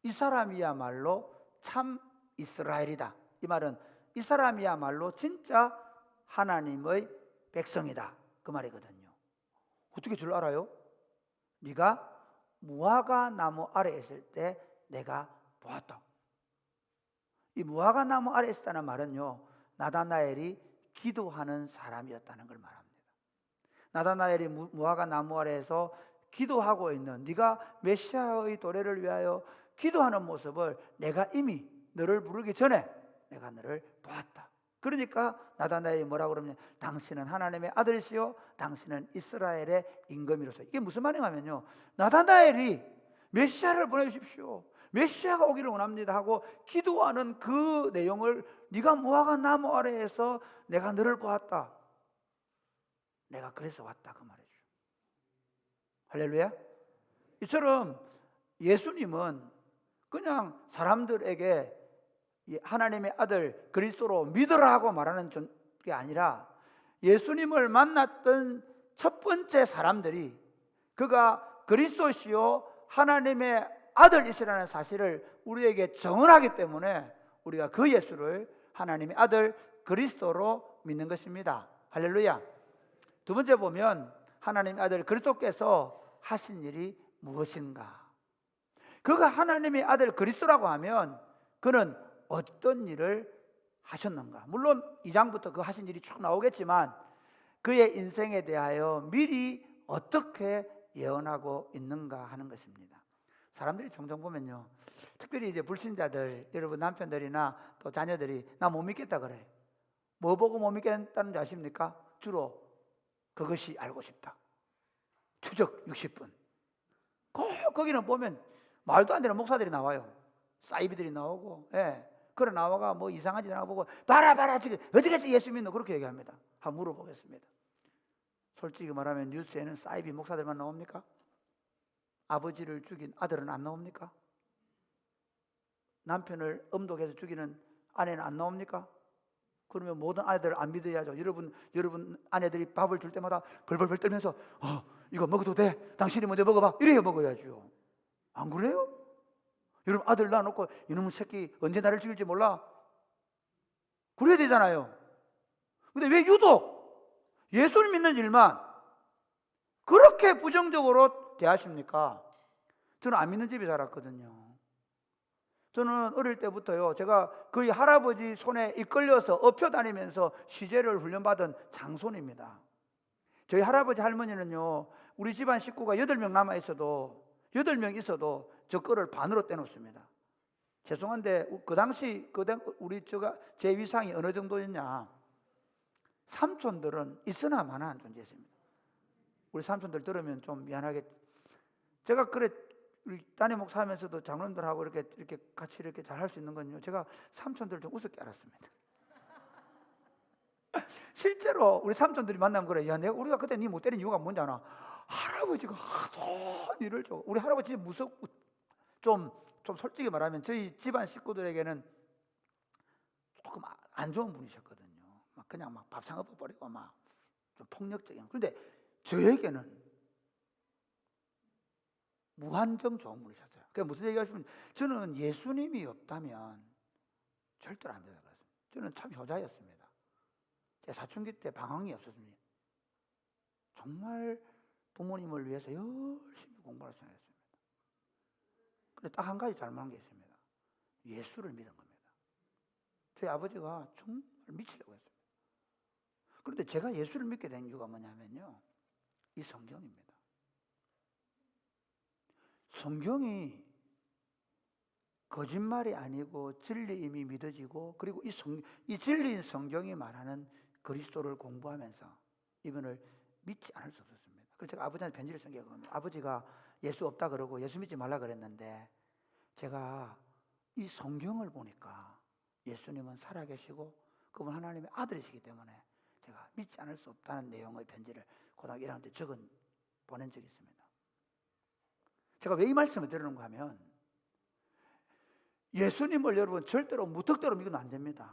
이 사람이야말로 참 이스라엘이다. 이 말은 이 사람이야말로 진짜 하나님의 백성이다 그 말이거든요. 어떻게 줄 알아요? 네가 무화과 나무 아래에 있을 때 내가 보았다. 이 무화과 나무 아래에 있었다는 말은요, 나다나엘이 기도하는 사람이었다는 걸 말합니다. 나다나엘이 무화과 나무 아래에서 기도하고 있는, 네가 메시아의 도래를 위하여 기도하는 모습을 내가 이미 너를 부르기 전에 내가 너를 보았다. 그러니까 나다나엘이 뭐라고 그러냐면 당신은 하나님의 아들이시요 당신은 이스라엘의 임금이로서. 이게 무슨 말이냐면요, 나다나엘이 메시아를 보내주십시오, 메시아가 오기를 원합니다 하고 기도하는 그 내용을 네가 무화과 나무 아래에서 내가 너를 보았다, 내가 그래서 왔다 그 말이죠. 할렐루야. 이처럼 예수님은 그냥 사람들에게 하나님의 아들 그리스도로 믿으라 하고 말하는 게 아니라 예수님을 만났던 첫 번째 사람들이 그가 그리스도시요 하나님의 아들이시라는 사실을 우리에게 증언하기 때문에 우리가 그 예수를 하나님의 아들 그리스도로 믿는 것입니다. 할렐루야. 두 번째 보면 하나님의 아들 그리스도께서 하신 일이 무엇인가? 그가 하나님의 아들 그리스도라고 하면 그는 어떤 일을 하셨는가? 물론 2장부터 그 하신 일이 쭉 나오겠지만 그의 인생에 대하여 미리 어떻게 예언하고 있는가 하는 것입니다. 사람들이 종종 보면요, 특별히 이제 불신자들, 여러분 남편들이나 또 자녀들이 나 못 믿겠다 그래. 뭐 보고 못 믿겠다는 줄 아십니까? 주로 그것이 알고 싶다. 추적 60분. 거기는 보면 말도 안 되는 목사들이 나와요. 사이비들이 나오고, 그래 나와가 뭐 이상한 짓 하고 보고 봐라 지금 어디까지 예수 믿노 그렇게 얘기합니다. 한번 물어보겠습니다. 솔직히 말하면 뉴스에는 사이비 목사들만 나옵니까? 아버지를 죽인 아들은 안 나옵니까? 남편을 엄독해서 죽이는 아내는 안 나옵니까? 그러면 모든 아내들을 안 믿어야죠. 여러분 아내들이 밥을 줄 때마다 벌벌벌 떨면서 이거 먹어도 돼? 당신이 먼저 먹어봐. 이래야 먹어야죠. 안 그래요? 여러분 아들 낳아놓고 이놈의 새끼 언제 나를 죽일지 몰라. 그래야 되잖아요. 근데 왜 유독 예수를 믿는 일만 그렇게 부정적으로 대하십니까? 저는 안 믿는 집에 자랐거든요. 저는 어릴 때부터요, 제가 거의 할아버지 손에 이끌려서 업혀 다니면서 시제를 훈련받은 장손입니다. 저희 할아버지 할머니는요, 우리 집안 식구가 8명 남아있어도 8명 있어도 저 거를 반으로 떼놓습니다. 죄송한데 그 당시 우리 제 위상이 어느 정도였냐? 삼촌들은 있으나 마나한 존재였습니다. 우리 삼촌들 들으면 좀 미안하게, 제가 그래 우리 담임 목사하면서도 장로님들하고 이렇게 같이 이렇게 잘 할 수 있는 건요, 제가 삼촌들을 좀 우습게 알았습니다. 실제로 우리 삼촌들이 만나면 그래, 야, 우리가 그때 니 못 때린 이유가 뭔지 아나? 할아버지가 하도 일을 줘. 우리 할아버지 진짜 무섭고 좀 솔직히 말하면 저희 집안 식구들에게는 조금 안 좋은 분이셨거든요. 막 그냥 막 밥상 엎어버리고 막 좀 폭력적인. 그런데 저에게는 무한정 좋은 분이셨어요. 그게 무슨 얘기하시면, 저는 예수님이 없다면 절대로 안 되는 거였습니다. 저는 참 효자였습니다. 제 사춘기 때 방황이 없었습니다. 정말 부모님을 위해서 열심히 공부할 생각했습니다. 근데 딱 한 가지 잘못한 게 있습니다. 예수를 믿은 겁니다. 저희 아버지가 정말 미치려고 했습니다. 그런데 제가 예수를 믿게 된 이유가 뭐냐면요, 이 성경입니다. 성경이 거짓말이 아니고 진리임이 믿어지고, 그리고 이 진리인 성경이 말하는 그리스도를 공부하면서 이분을 믿지 않을 수 없었습니다. 그래서 제가 아버지한테 편지를 쓴 게 그겁니다. 아버지가 예수 없다 그러고 예수 믿지 말라 그랬는데, 제가 이 성경을 보니까 예수님은 살아계시고 그분 하나님의 아들이시기 때문에 제가 믿지 않을 수 없다는 내용의 편지를 고등학교 1학년 때 보낸 적이 있습니다. 제가 왜 이 말씀을 드리는가 하면, 예수님을 여러분 절대로 무턱대로 믿으면 안 됩니다.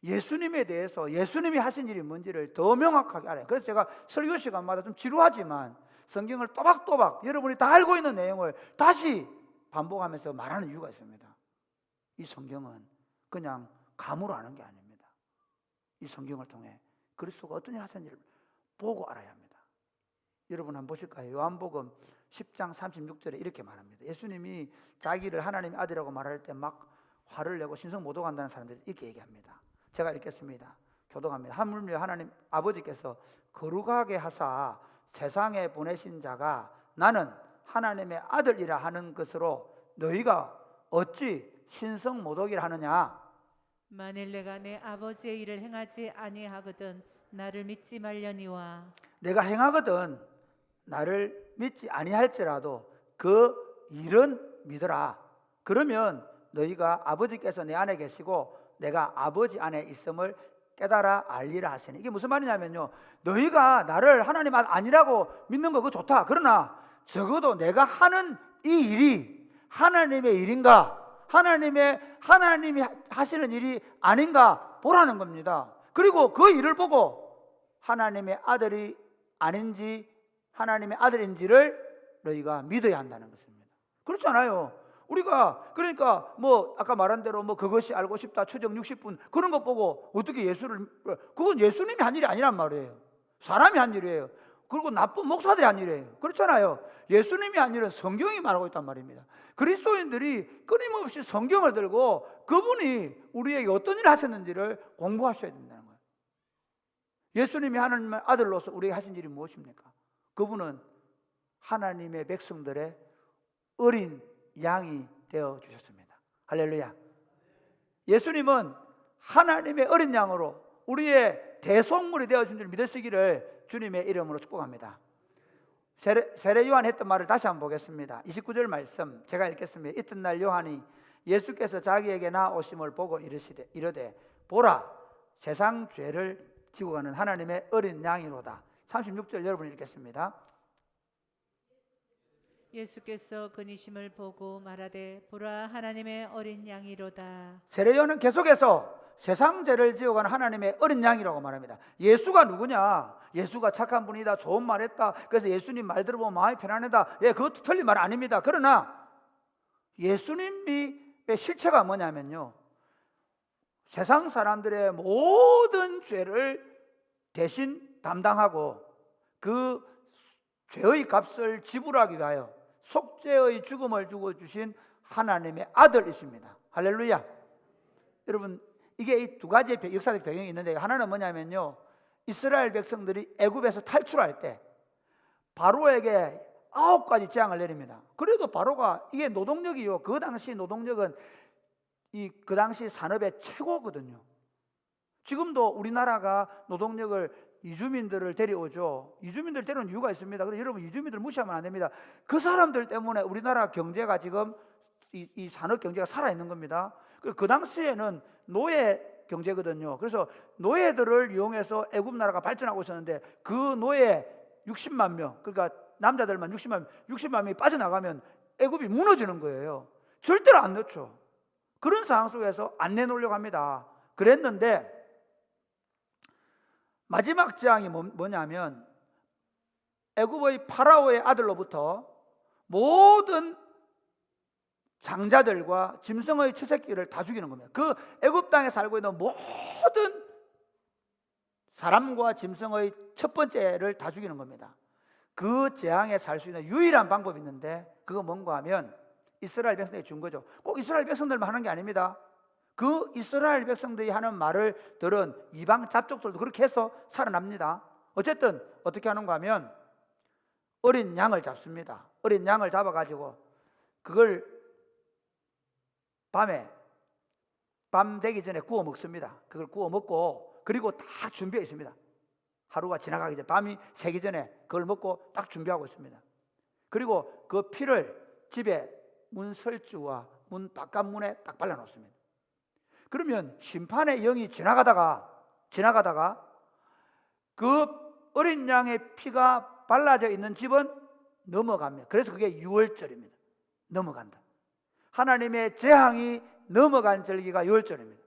예수님에 대해서, 예수님이 하신 일이 뭔지를 더 명확하게 알아요. 그래서 제가 설교 시간마다 좀 지루하지만 성경을 또박또박 여러분이 다 알고 있는 내용을 다시 반복하면서 말하는 이유가 있습니다. 이 성경은 그냥 감으로 아는 게 아닙니다. 이 성경을 통해 그리스도가 어떤 일을 하셨는지를 보고 알아야 합니다. 여러분 한번 보실까요? 요한복음 10장 36절에 이렇게 말합니다. 예수님이 자기를 하나님의 아들이라고 말할 때 막 화를 내고 신성 모독한다는 사람들이 이렇게 얘기합니다. 제가 읽겠습니다. 교독합니다. 하물며 하나님 아버지께서 거룩하게 하사 세상에 보내신 자가 나는 하나님의 아들이라 하는 것으로 너희가 어찌 신성 모독이라 하느냐? 만일 내가 내 아버지의 일을 행하지 아니하거든 나를 믿지 말려니와. 내가 행하거든 나를 믿지 아니할지라도 그 일은 믿어라. 그러면 너희가 아버지께서 내 안에 계시고 내가 아버지 안에 있음을 깨달아 알리라 하시니. 이게 무슨 말이냐면요, 너희가 나를 하나님 아니라고 믿는 거 그거 좋다. 그러나 적어도 내가 하는 이 일이 하나님의 일인가, 하나님이 하시는 일이 아닌가 보라는 겁니다. 그리고 그 일을 보고 하나님의 아들이 아닌지 하나님의 아들인지를 너희가 믿어야 한다는 것입니다. 그렇잖아요. 우리가 그러니까 뭐 아까 말한 대로 뭐 그것이 알고 싶다 추적 60분 그런 것 보고 어떻게 그건 예수님이 한 일이 아니란 말이에요. 사람이 한 일이에요. 그리고 나쁜 목사들이 한 일이에요. 그렇잖아요. 예수님이 한 일은 성경이 말하고 있단 말입니다. 그리스도인들이 끊임없이 성경을 들고 그분이 우리에게 어떤 일을 하셨는지를 공부하셔야 된다는 거예요. 예수님이 하나님의 아들로서 우리에게 하신 일이 무엇입니까? 그분은 하나님의 백성들의 어린 양이 되어 주셨습니다. 할렐루야. 예수님은 하나님의 어린 양으로 우리의 대속물이 되어 준 줄 믿으시기를 주님의 이름으로 축복합니다. 세례 요한 했던 말을 다시 한번 보겠습니다. 29절 말씀 제가 읽겠습니다. 이튿날 요한이 예수께서 자기에게 나오심을 보고 이르되 보라 세상 죄를 지고 가는 하나님의 어린 양이로다. 36절 여러분 읽겠습니다. 예수께서 그니심을 보고 말하되 보라 하나님의 어린 양이로다. 세례요한은 계속해서 세상 죄를 지어가는 하나님의 어린 양이라고 말합니다. 예수가 누구냐? 예수가 착한 분이다, 좋은 말 했다, 그래서 예수님 말 들어보면 마음이 편안하다. 예, 그것도 틀린 말 아닙니다. 그러나 예수님의 실체가 뭐냐면요, 세상 사람들의 모든 죄를 대신 담당하고 그 죄의 값을 지불하기 위하여 속죄의 죽음을 주고 주신 하나님의 아들이십니다. 할렐루야. 여러분 이게 이 두 가지의 역사적 배경이 있는데, 하나는 뭐냐면요, 이스라엘 백성들이 애굽에서 탈출할 때 바로에게 9가지 재앙을 내립니다. 그래도 바로가 이게 노동력이요. 그 당시 노동력은 그 당시 산업의 최고거든요. 지금도 우리나라가 노동력을 이주민들을 데려오죠. 이주민들 데려온 이유가 있습니다. 그래서 여러분 이주민들 무시하면 안 됩니다. 그 사람들 때문에 우리나라 경제가 지금 이 산업 경제가 살아있는 겁니다. 그 당시에는 노예 경제거든요. 그래서 노예들을 이용해서 애굽 나라가 발전하고 있었는데 그 노예 60만 명, 그러니까 남자들만 60만 명이 빠져나가면 애굽이 무너지는 거예요. 절대로 안 넣죠. 그런 상황 속에서 안 내놓으려고 합니다. 그랬는데 마지막 재앙이 뭐냐면 애굽의 파라오의 아들로부터 모든 장자들과 짐승의 처새끼를 다 죽이는 겁니다. 그 애굽 땅에 살고 있는 모든 사람과 짐승의 첫 번째를 다 죽이는 겁니다. 그 재앙에 살 수 있는 유일한 방법이 있는데 그거 뭔가 하면 이스라엘 백성들이 준 거죠. 꼭 이스라엘 백성들만 하는 게 아닙니다. 그 이스라엘 백성들이 하는 말을 들은 이방 잡족들도 그렇게 해서 살아납니다. 어쨌든 어떻게 하는가 하면 어린 양을 잡습니다. 어린 양을 잡아가지고 그걸 밤 되기 전에 구워 먹습니다. 그걸 구워 먹고 그리고 다 준비해 있습니다. 하루가 지나가기 전에 밤이 새기 전에 그걸 먹고 딱 준비하고 있습니다. 그리고 그 피를 집에 문 설주와 문 바깥문에 딱 발라놓습니다. 그러면 심판의 영이 지나가다가 그 어린 양의 피가 발라져 있는 집은 넘어갑니다. 그래서 그게 유월절입니다. 넘어간다. 하나님의 재앙이 넘어간 절기가 유월절입니다.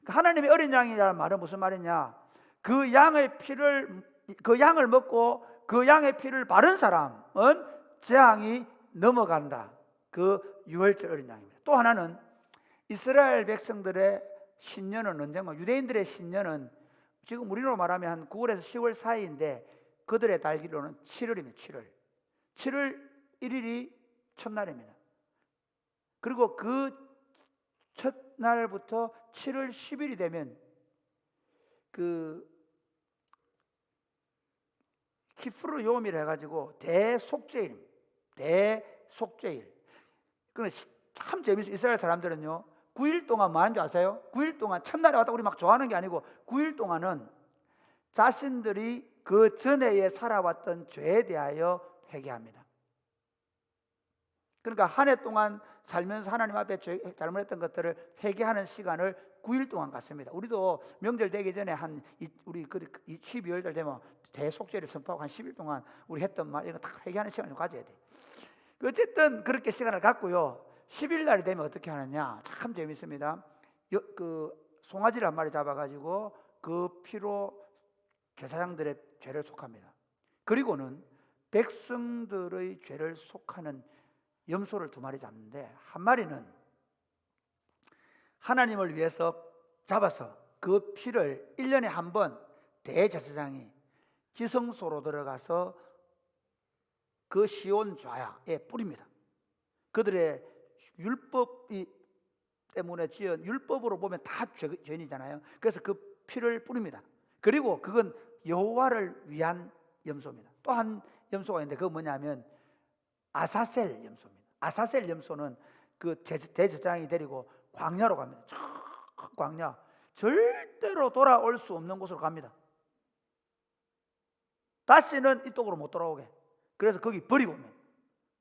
하나님의 어린 양이라는 말은 무슨 말이냐? 그 양을 먹고 그 양의 피를 바른 사람은 재앙이 넘어간다. 그 유월절 어린 양입니다. 또 하나는 이스라엘 백성들의 신년은 언젠가, 유대인들의 신년은 지금 우리로 말하면 한 9월에서 10월 사이인데 그들의 달기로는 7월입니다. 7월 1일이 첫날입니다. 그리고 그 첫날부터 7월 10일이 되면 그 키프루 요미를 해가지고 대속죄일입니다. 대속죄일. 참 재밌어요. 이스라엘 사람들은요 9일 동안 뭐 하는 줄 아세요? 9일 동안 첫날에 왔다 우리 막 좋아하는 게 아니고 9일 동안은 자신들이 그 전에 살아왔던 죄에 대하여 회개합니다. 그러니까 한 해 동안 살면서 하나님 앞에 잘못했던 것들을 회개하는 시간을 9일 동안 갖습니다. 우리도 명절 되기 전에 우리 12월 달 되면 대속죄를 선포하고 한 10일 동안 우리 했던 말 이런 거 다 회개하는 시간을 가져야 돼. 어쨌든 그렇게 시간을 갖고요. 10일 날이 되면 어떻게 하느냐? 참 재밌습니다. 그 송아지를 한 마리 잡아가지고 그 피로 제사장들의 죄를 속합니다. 그리고는 백성들의 죄를 속하는 염소를 2마리 잡는데 한 마리는 하나님을 위해서 잡아서 그 피를 1년에 한 번 대제사장이 지성소로 들어가서 그 시온 좌야에 뿌립니다. 그들의 율법이 때문에 지은 율법으로 보면 다 죄인이잖아요. 그래서 그 피를 뿌립니다. 그리고 그건 여호와를 위한 염소입니다. 또 한 염소가 있는데 그건 뭐냐면 아사셀 염소입니다. 아사셀 염소는 그 대제사장이 데리고 광야로 갑니다. 저 광야, 절대로 돌아올 수 없는 곳으로 갑니다. 다시는 이쪽으로 못 돌아오게. 그래서 거기 버리고 옵니다.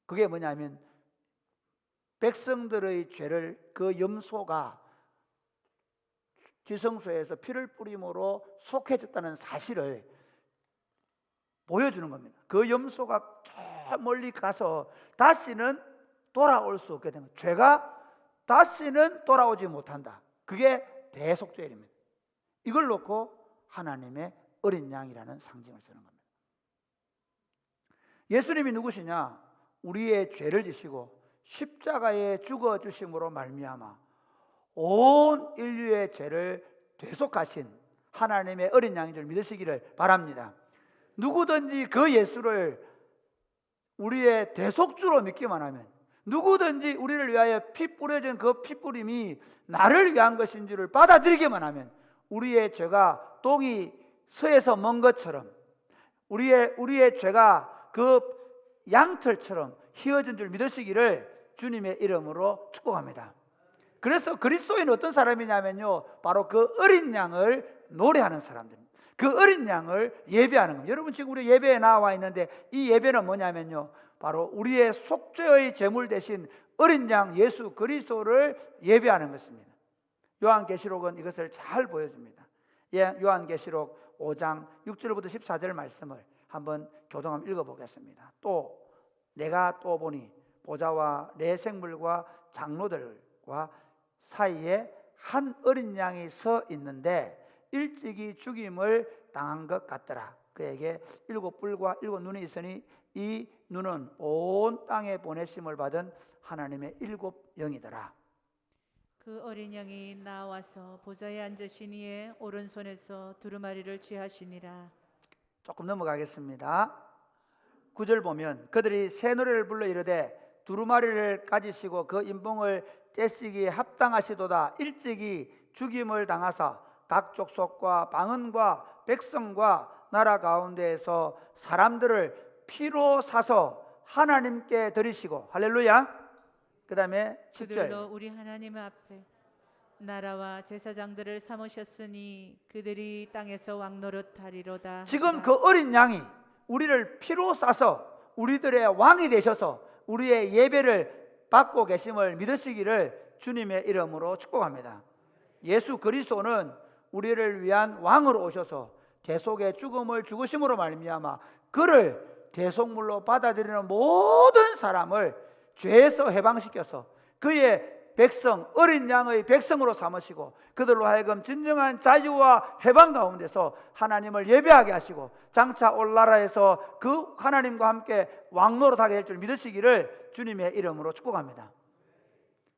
그게 뭐냐면 백성들의 죄를 그 염소가 지성소에서 피를 뿌림으로 속해졌다는 사실을 보여주는 겁니다. 그 염소가 저 멀리 가서 다시는 돌아올 수 없게 되는, 죄가 다시는 돌아오지 못한다. 그게 대속죄입니다. 이걸 놓고 하나님의 어린 양이라는 상징을 쓰는 겁니다. 예수님이 누구시냐? 우리의 죄를 지시고 십자가에 죽어 주심으로 말미암아 온 인류의 죄를 대속하신 하나님의 어린 양인 줄 믿으시기를 바랍니다. 누구든지 그 예수를 우리의 대속주로 믿기만 하면, 누구든지 우리를 위하여 피 뿌려진 그 피 뿌림이 나를 위한 것인 줄을 받아들이기만 하면 우리의 죄가 똥이 서에서 먼 것처럼, 우리의 죄가 그 양털처럼 휘어진 줄 믿으시기를 주님의 이름으로 축복합니다. 그래서 그리스도인은 어떤 사람이냐면요, 바로 그 어린 양을 노래하는 사람들입니다. 그 어린 양을 예배하는 겁니다. 여러분 지금 우리 예배에 나와 있는데 이 예배는 뭐냐면요, 바로 우리의 속죄의 제물 대신 어린 양 예수 그리스도를 예배하는 것입니다. 요한계시록은 이것을 잘 보여줍니다. 요한계시록 5장 6절부터 14절 말씀을 한번 교동하면 읽어보겠습니다. 또 내가 또 보니 보좌와 내 생물과 장로들과 사이에 한 어린 양이 서 있는데 일찍이 죽임을 당한 것 같더라. 그에게 7뿔과 7눈이 있으니 이 눈은 온 땅에 보내심을 받은 하나님의 7영이더라. 그 어린 양이 나와서 보좌에 앉으신 이의 오른손에서 두루마리를 취하시니라. 조금 넘어가겠습니다. 9절 보면 그들이 새 노래를 불러 이르되 두루마리를 가지시고 그 인봉을 떼시기에 합당하시도다. 일찍이 죽임을 당하사 각 족속과 방언과 백성과 나라 가운데에서 사람들을 피로 사서 하나님께 드리시고, 할렐루야. 그 다음에 10절, 그들로 우리 하나님 앞에 나라와 제사장들을 삼으셨으니 그들이 땅에서 왕노릇하리로다. 지금 그 어린 양이 우리를 피로 싸서 우리들의 왕이 되셔서 우리의 예배를 받고 계심을 믿으시기를 주님의 이름으로 축복합니다. 예수 그리스도는 우리를 위한 왕으로 오셔서 대속의 죽음을 죽으심으로 말미암아 그를 대속물로 받아들이는 모든 사람을 죄에서 해방시켜서 그의 백성, 어린 양의 백성으로 삼으시고 그들로 하여금 진정한 자유와 해방 가운데서 하나님을 예배하게 하시고 장차 올 나라에서 그 하나님과 함께 왕노릇하게 될 줄 믿으시기를 주님의 이름으로 축복합니다.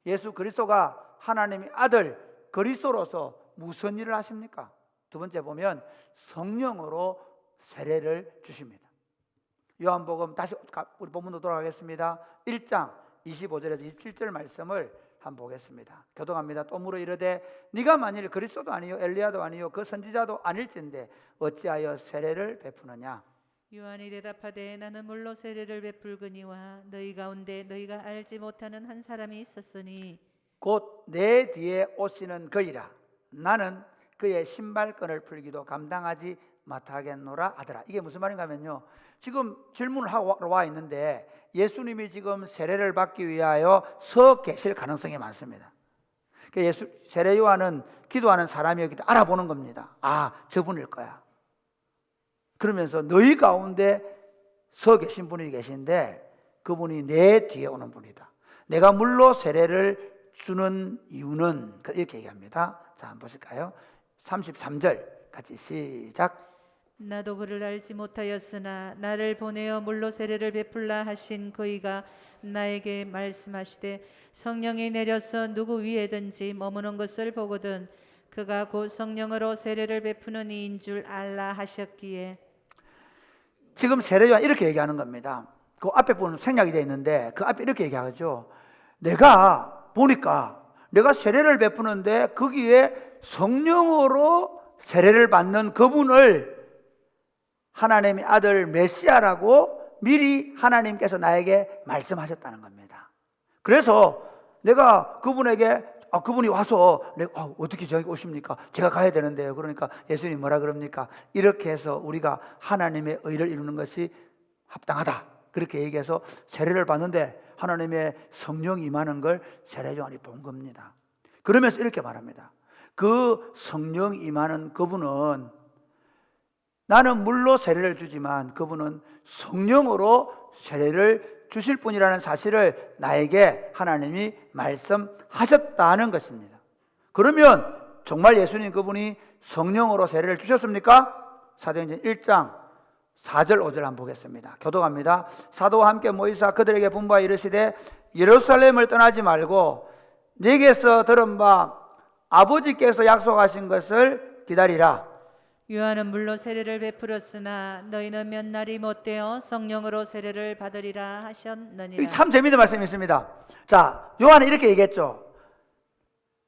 예수 그리스도가 하나님의 아들 그리스도로서 무슨 일을 하십니까? 두 번째 보면 성령으로 세례를 주십니다. 요한복음 다시 우리 본문으로 돌아가겠습니다. 1장 25절에서 27절 말씀을 한번 보겠습니다. 교독합니다. 또 물어 이르되 네가 만일 그리스도도 아니요 엘리야도 아니요 그 선지자도 아닐진데 어찌하여 세례를 베푸느냐? 요한이 대답하되 나는 물로 세례를 베풀거니와 너희 가운데 너희가 알지 못하는 한 사람이 있었으니 곧 내 뒤에 오시는 그이라. 나는 그의 신발끈을 풀기도 감당하지 못하겠노라 하더라. 이게 무슨 말인가 하면요, 지금 질문을 하고 와 있는데 예수님이 지금 세례를 받기 위하여 서 계실 가능성이 많습니다. 예수 세례 요한은 기도하는 사람이었기 때문에 알아보는 겁니다. 아, 저분일 거야. 그러면서 너희 가운데 서 계신 분이 계신데 그분이 내 뒤에 오는 분이다. 내가 물로 세례를 주는 이유는 이렇게 얘기합니다. 자, 한번 보실까요? 33절 같이 시작. 나도 그를 알지 못하였으나 나를 보내어 물로 세례를 베풀라 하신 그이가 나에게 말씀하시되 성령이 내려서 누구 위에든지 머무는 것을 보거든 그가 곧 성령으로 세례를 베푸는 이인 줄 알라 하셨기에. 지금 세례요한 이렇게 얘기하는 겁니다. 그 앞에 보면 생략이 되어 있는데 그 앞에 이렇게 얘기하죠. 내가 보니까 내가 세례를 베푸는데 거기에 성령으로 세례를 받는 그분을 하나님의 아들 메시아라고 미리 하나님께서 나에게 말씀하셨다는 겁니다. 그래서 내가 그분에게 그분이 와서 내가 어떻게 저기 오십니까? 제가 가야 되는데요. 그러니까 예수님이 뭐라 그럽니까? 이렇게 해서 우리가 하나님의 의를 이루는 것이 합당하다. 그렇게 얘기해서 세례를 받는데 하나님의 성령이 임하는 걸 세례요한이 본 겁니다. 그러면서 이렇게 말합니다. 그 성령 임하는 그분은 나는 물로 세례를 주지만 그분은 성령으로 세례를 주실 분이라는 사실을 나에게 하나님이 말씀하셨다는 것입니다. 그러면 정말 예수님 그분이 성령으로 세례를 주셨습니까? 사도행전 1장 4절 5절 한번 보겠습니다. 교독합니다. 사도와 함께 모이사 그들에게 분부하여 이르시되 예루살렘을 떠나지 말고 네게서 들은 바 아버지께서 약속하신 것을 기다리라. 요한은 물로 세례를 베풀었으나 너희는 몇 날이 못되어 성령으로 세례를 받으리라 하셨느니라. 참 재미있는 말씀이 있습니다. 자, 요한은 이렇게 얘기했죠.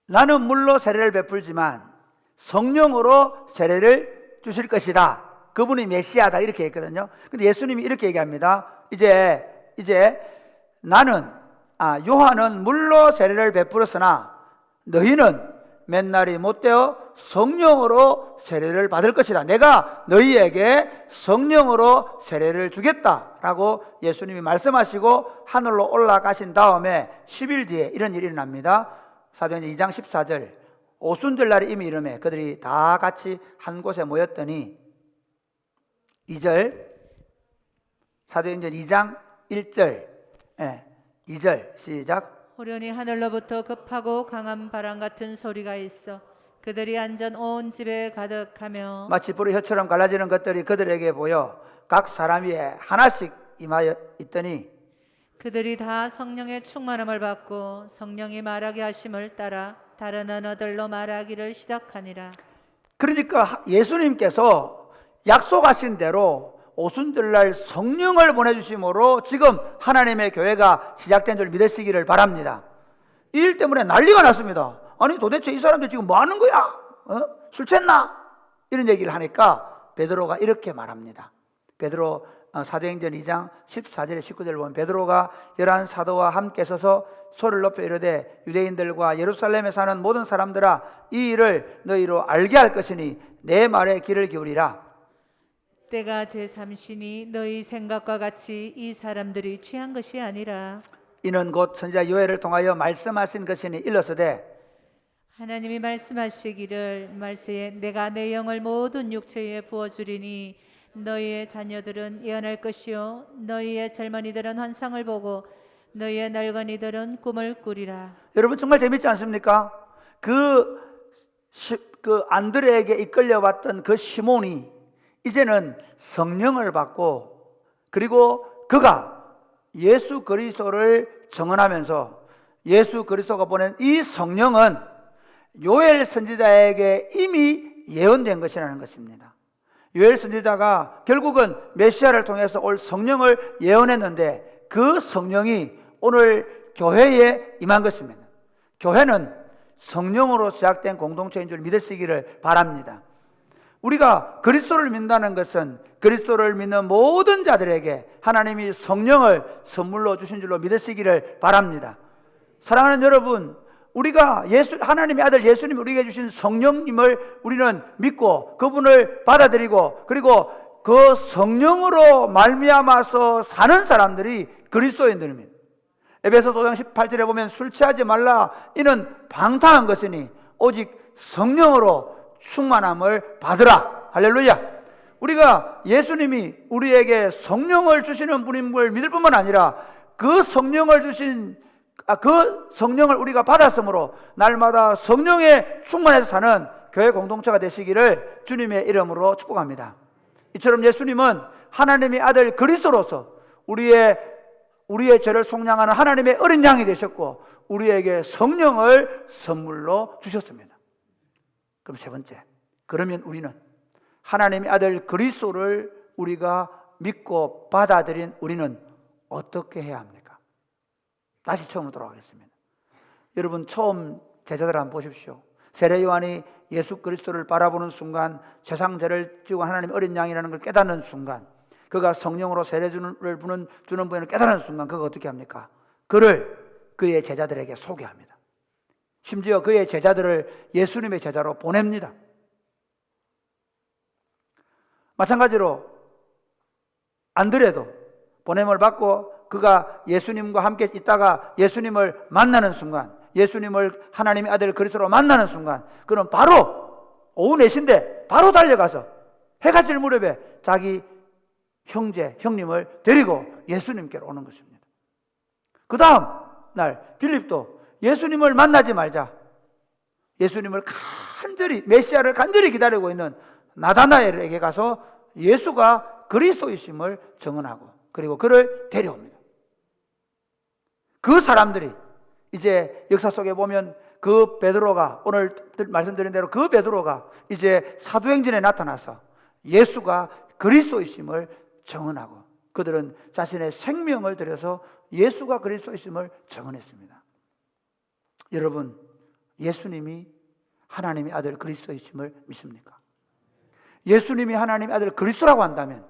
나는 물로 세례를 베풀지만 성령으로 세례를 주실 것이다. 그분이 메시아다 이렇게 했거든요. 근데 예수님이 이렇게 얘기합니다. 이제 나는 요한은 물로 세례를 베풀었으나 너희는 맨날이 못되어 성령으로 세례를 받을 것이다. 내가 너희에게 성령으로 세례를 주겠다라고 예수님이 말씀하시고 하늘로 올라가신 다음에 10일 뒤에 이런 일이 일어납니다. 사도행전 2장 14절 오순절날이 이미 이름에 그들이 다 같이 한 곳에 모였더니 2절 사도행전 2장 1절 2절 시작. 호련히 하늘로부터 급하고 강한 바람 같은 소리가 있어 그들이 앉은 온 집에 가득하며 마치 불의 혀처럼 갈라지는 것들이 그들에게 보여 각 사람 위에 하나씩 임하여 있더니 그들이 다 성령의 충만함을 받고 성령이 말하게 하심을 따라 다른 언어들로 말하기를 시작하니라. 그러니까 예수님께서 약속하신 대로 오순절날 성령을 보내주심으로 지금 하나님의 교회가 시작된 줄 믿으시기를 바랍니다. 이 일 때문에 난리가 났습니다. 아니 도대체 이 사람들 지금 뭐 하는 거야? 술 챘나? 이런 얘기를 하니까 베드로가 이렇게 말합니다. 베드로 사도행전 2장 14절에 19절을 보면 베드로가 11 사도와 함께 서서 소리를 높여 이르되 유대인들과 예루살렘에 사는 모든 사람들아 이 일을 너희로 알게 할 것이니 내 말에 귀를 기울이라. 때가 제3시니 너희 생각과 같이 이 사람들이 취한 것이 아니라 이는 곧 선지자 요엘을 통하여 말씀하신 것이니 일러서되 하나님이 말씀하시기를 말세에 내가 내 영을 모든 육체에 부어주리니 너희의 자녀들은 예언할 것이요 너희의 젊은이들은 환상을 보고 너희의 늙은이들은 꿈을 꾸리라. 여러분 정말 재밌지 않습니까? 그 안드레에게 이끌려왔던 그 시몬이 이제는 성령을 받고 그리고 그가 예수 그리스도를 증언하면서 예수 그리스도가 보낸 이 성령은 요엘 선지자에게 이미 예언된 것이라는 것입니다. 요엘 선지자가 결국은 메시아를 통해서 올 성령을 예언했는데 그 성령이 오늘 교회에 임한 것입니다. 교회는 성령으로 시작된 공동체인 줄 믿으시기를 바랍니다. 우리가 그리스도를 믿는다는 것은 그리스도를 믿는 모든 자들에게 하나님이 성령을 선물로 주신 줄로 믿으시기를 바랍니다. 사랑하는 여러분, 우리가 하나님의 아들 예수님이 우리에게 주신 성령님을 우리는 믿고 그분을 받아들이고 그리고 그 성령으로 말미암아서 사는 사람들이 그리스도인들입니다. 에베소서 5장 18절에 보면 술 취하지 말라 이는 방탕한 것이니 오직 성령으로 충만함을 받으라. 할렐루야. 우리가 예수님이 우리에게 성령을 주시는 분인 걸 믿을 뿐만 아니라 그 성령을 주신 그 성령을 우리가 받았으므로 날마다 성령에 충만해서 사는 교회 공동체가 되시기를 주님의 이름으로 축복합니다. 이처럼 예수님은 하나님의 아들 그리스도로서 우리의 죄를 속량하는 하나님의 어린 양이 되셨고 우리에게 성령을 선물로 주셨습니다. 그럼 세 번째, 그러면 우리는 하나님의 아들 그리스도를 우리가 믿고 받아들인 우리는 어떻게 해야 합니까? 다시 처음으로 돌아가겠습니다. 여러분 처음 제자들 한번 보십시오. 세례 요한이 예수 그리스도를 바라보는 순간 세상 죄를 지고 하나님의 어린 양이라는 걸 깨닫는 순간 그가 성령으로 세례를 주는 분을 깨닫는 순간 그가 어떻게 합니까? 그를 그의 제자들에게 소개합니다. 심지어 그의 제자들을 예수님의 제자로 보냅니다. 마찬가지로 안드레도 보냄을 받고 그가 예수님과 함께 있다가 예수님을 만나는 순간 예수님을 하나님의 아들 그리스도로 만나는 순간 그는 바로 오후 4시인데 바로 달려가서 해가 질 무렵에 자기 형님을 데리고 예수님께로 오는 것입니다. 그 다음 날 빌립도 예수님을 만나지 말자 예수님을 메시아를 간절히 기다리고 있는 나다나엘에게 가서 예수가 그리스도이심을 증언하고 그리고 그를 데려옵니다. 그 사람들이 이제 역사 속에 보면 그 베드로가 오늘 말씀드린 대로 그 베드로가 이제 사도행전에 나타나서 예수가 그리스도이심을 증언하고 그들은 자신의 생명을 들여서 예수가 그리스도이심을 증언했습니다. 여러분, 예수님이 하나님의 아들 그리스도이심을 믿습니까? 예수님이 하나님의 아들 그리스도라고 한다면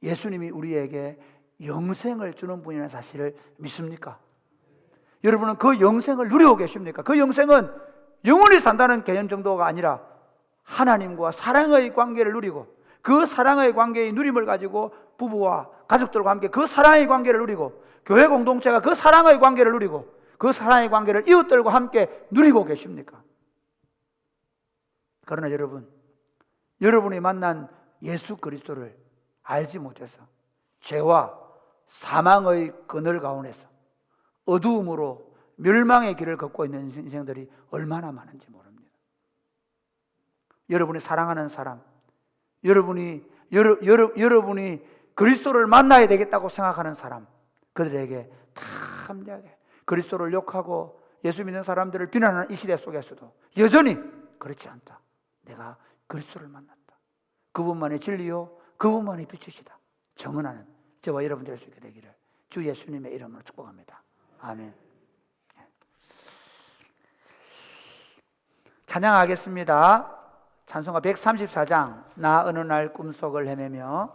예수님이 우리에게 영생을 주는 분이라는 사실을 믿습니까? 여러분은 그 영생을 누리고 계십니까? 그 영생은 영원히 산다는 개념 정도가 아니라 하나님과 사랑의 관계를 누리고 그 사랑의 관계의 누림을 가지고 부부와 가족들과 함께 그 사랑의 관계를 누리고 교회 공동체가 그 사랑의 관계를 누리고 그 사랑의 관계를 이웃들과 함께 누리고 계십니까? 그러나 여러분이 만난 예수 그리스도를 알지 못해서 죄와 사망의 그늘 가운데서 어두움으로 멸망의 길을 걷고 있는 인생들이 얼마나 많은지 모릅니다. 여러분이 사랑하는 사람, 여러분이 그리스도를 만나야 되겠다고 생각하는 사람, 그들에게 담대하게 그리스도를 욕하고 예수 믿는 사람들을 비난하는 이 시대 속에서도 여전히 그렇지 않다. 내가 그리스도를 만났다. 그분만이 진리요 그분만이 빛이시다. 정언하는 저와 여러분 될 수 있게 되기를 주 예수님의 이름으로 축복합니다. 아멘. 찬양하겠습니다. 찬송가 134장 나 어느 날 꿈속을 헤매며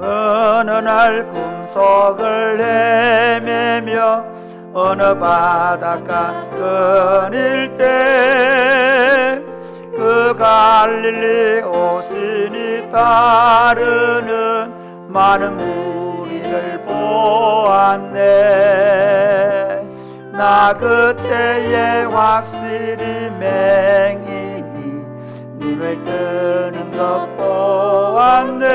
어느 날 꿈속을 헤매며 어느 바닷가 끊을 때 그 갈릴리 오신이 따르는 많은 무리를 보았네. 나 그때에 확실히 맹인이 눈을 뜨는 것 보았네.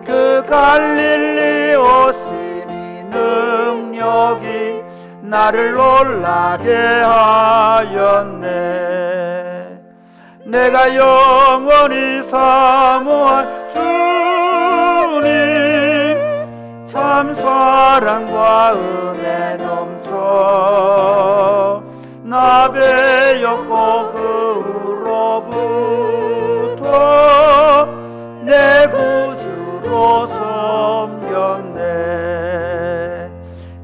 그 갈릴리 오신이 능력이 나를 놀라게 하였네. 내가 영원히 사모한 주님 참 사랑과 은혜 넘쳐 나 배였고 그 후로부터 내 구주로 섬겼네.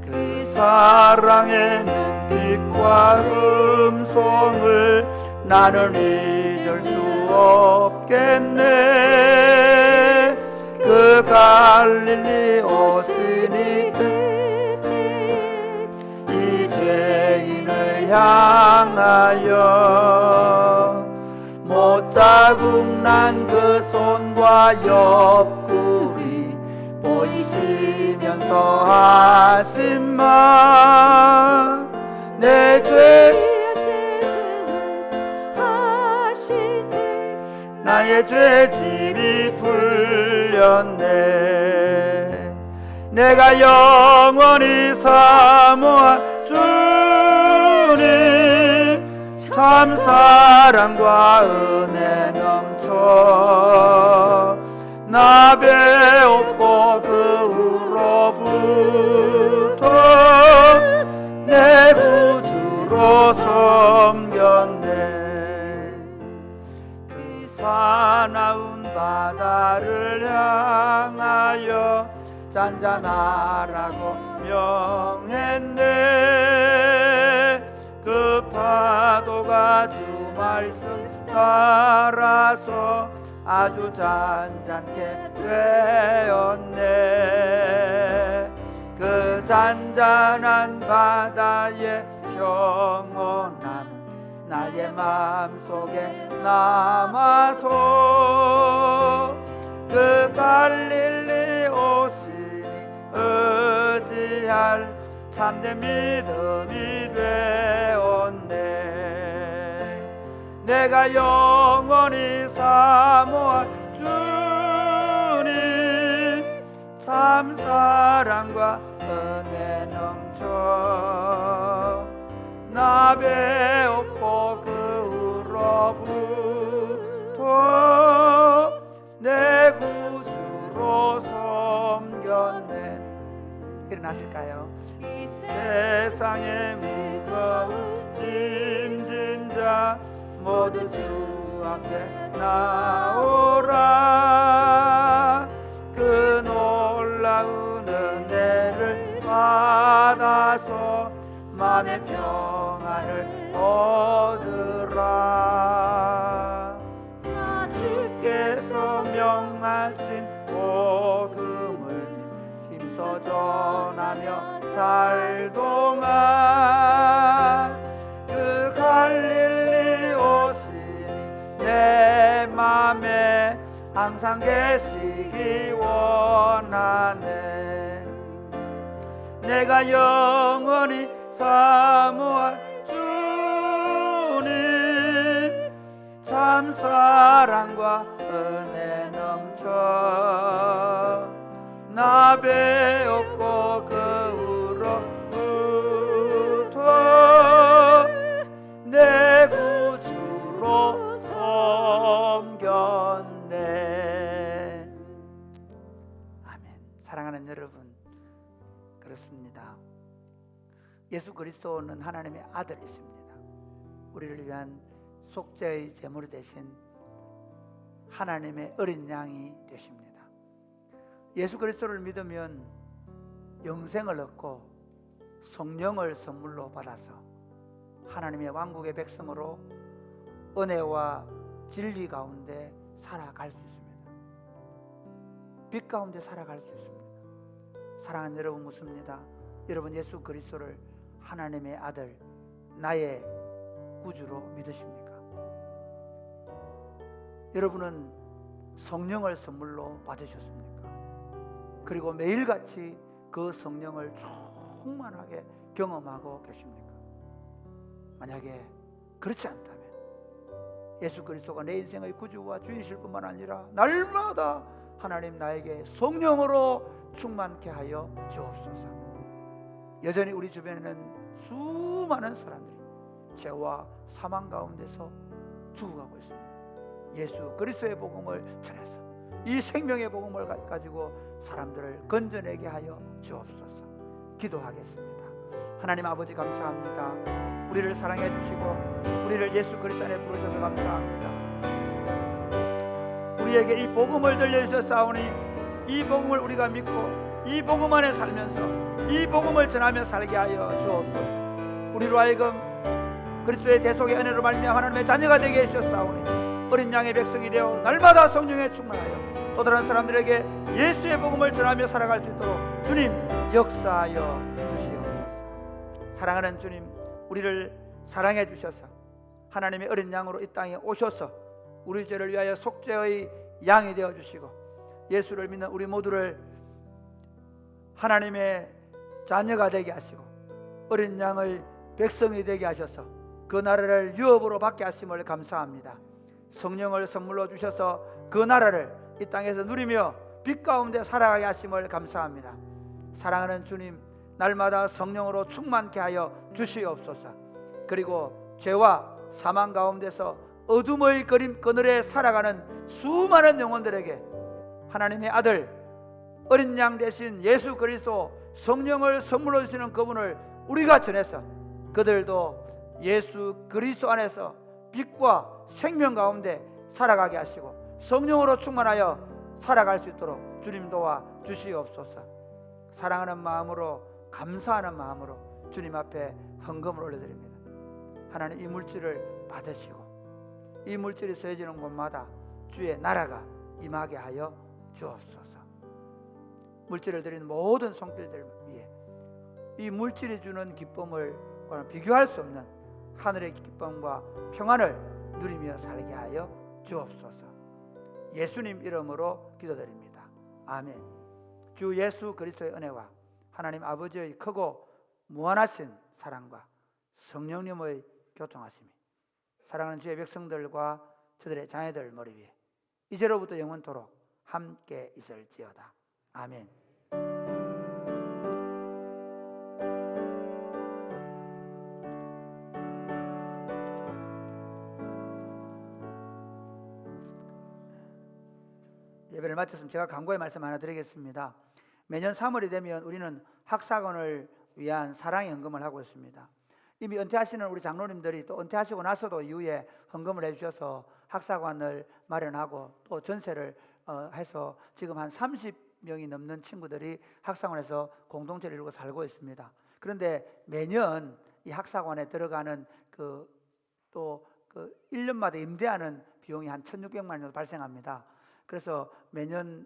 그 사랑의 눈빛과 음성을 나는 잊을 수 없겠네. 그 갈릴리 오시니 이 죄인을 향하여 못자국 난 그 손과 옆구리 보이시면서 하신 말 내 죄 나의 죄짐이 풀렸네. 내가 영원히 사모한 주님 참 사랑과 은혜 넘쳐 나 배웠고 그 후로부터 내 구주로 섬겼네. 사나운 바다를 향하여 잔잔하라고 명했네. 그 파도가 주 말씀 따라서 아주 잔잔케 되었네. 그 잔잔한 바다의 평온함 나의 마음속에 남아서 그 갈릴리 오시니 의지할 참된 믿음이 되었네. 내가 영원히 사모할 주님 참 사랑과 은혜 넘쳐 나 배웠고 그 후로부터 내 구주로 섬겼네. 일어나실까요? 이 세상에 무거운 짐진 자 모두 주 앞에 나오라. 은혜를 받아서 마음의 평안을 얻으라. 주께서 명하신 복음을 힘써 전하며 살동안 그 갈릴리 오시니 내 맘에 항상 계시기 원하네. 내가 영원히 사모할 주님 참 사랑과 은혜 넘쳐 나 배웠고 그 후로부터 내 구주로 섬겼네. 아멘. 사랑하는 여러분, 그렇습니다. 예수 그리스도는 하나님의 아들이십니다. 우리를 위한 속죄의 제물이 되신 하나님의 어린 양이 되십니다. 예수 그리스도를 믿으면 영생을 얻고 성령을 선물로 받아서 하나님의 왕국의 백성으로 은혜와 진리 가운데 살아갈 수 있습니다. 빛 가운데 살아갈 수 있습니다. 사랑하는 여러분, 묻습니다. 여러분 예수 그리스도를 하나님의 아들, 나의 구주로 믿으십니까? 여러분은 성령을 선물로 받으셨습니까? 그리고 매일같이 그 성령을 충만하게 경험하고 계십니까? 만약에 그렇지 않다면 예수 그리스도가 내 인생의 구주와 주이실 뿐만 아니라 날마다 하나님 나에게 성령으로 충만케 하여 주옵소서. 여전히 우리 주변에는 수많은 사람들이 죄와 사망 가운데서 죽어가고 있습니다. 예수 그리스도의 복음을 전해서 이 생명의 복음을 가지고 사람들을 건져내게 하여 주옵소서. 기도하겠습니다. 하나님 아버지, 감사합니다. 우리를 사랑해 주시고 우리를 예수 그리스도 안에 부르셔서 감사합니다. 우리에게 이 복음을 들려주셨사오니 이 복음을 우리가 믿고 이 복음 안에 살면서 이 복음을 전하며 살게 하여 주옵소서. 우리로 하여금 그리스도의 대속의 은혜로 말미암아 하나님의 자녀가 되게 해주셨사오니 어린 양의 백성이 되어 날마다 성령에 충만하여 또 다른 사람들에게 예수의 복음을 전하며 살아갈 수 있도록 주님 역사하여 주시옵소서. 사랑하는 주님, 우리를 사랑해 주셔서 하나님의 어린 양으로 이 땅에 오셔서 우리 죄를 위하여 속죄의 양이 되어 주시고 예수를 믿는 우리 모두를 하나님의 자녀가 되게 하시고 어린 양의 백성이 되게 하셔서 그 나라를 유업으로 받게 하심을 감사합니다. 성령을 선물로 주셔서 그 나라를 이 땅에서 누리며 빛 가운데 살아가게 하심을 감사합니다. 사랑하는 주님, 날마다 성령으로 충만케 하여 주시옵소서. 그리고 죄와 사망 가운데서 어둠의 그늘에 살아가는 수많은 영혼들에게 하나님의 아들 어린 양 대신 예수 그리스도 성령을 선물로 주시는 그분을 우리가 전해서 그들도 예수 그리스도 안에서 빛과 생명 가운데 살아가게 하시고 성령으로 충만하여 살아갈 수 있도록 주님 도와 주시옵소서. 사랑하는 마음으로, 감사하는 마음으로 주님 앞에 헌금을 올려드립니다. 하나님, 이 물질을 받으시고 이 물질이 쓰여지는 곳마다 주의 나라가 임하게 하여 주옵소서. 물질을 드리는 모든 손길들 위해 이 물질이 주는 기쁨을 비교할 수 없는 하늘의 기쁨과 평안을 누리며 살게 하여 주옵소서. 예수님 이름으로 기도드립니다. 아멘. 주 예수 그리스도의 은혜와 하나님 아버지의 크고 무한하신 사랑과 성령님의 교통하심이 사랑하는 주의 백성들과 저들의 자녀들 머리 위에 이제로부터 영원토록 함께 있을지어다. 아멘. 예배를 마쳤으면 제가 광고의 말씀 하나 드리겠습니다. 매년 3월이 되면 우리는 학사관을 위한 사랑의 헌금을 하고 있습니다. 이미 은퇴하시는 우리 장로님들이 또 은퇴하시고 나서도 이후에 헌금을 해주셔서 학사관을 마련하고 또 전세를 해서 지금 한 30 명이 넘는 친구들이 학사관에서 공동체를 이루고 살고 있습니다. 그런데 매년 이 학사관에 들어가는 또 1년마다 임대하는 비용이 한 1,600만 원 정도 발생합니다. 그래서 매년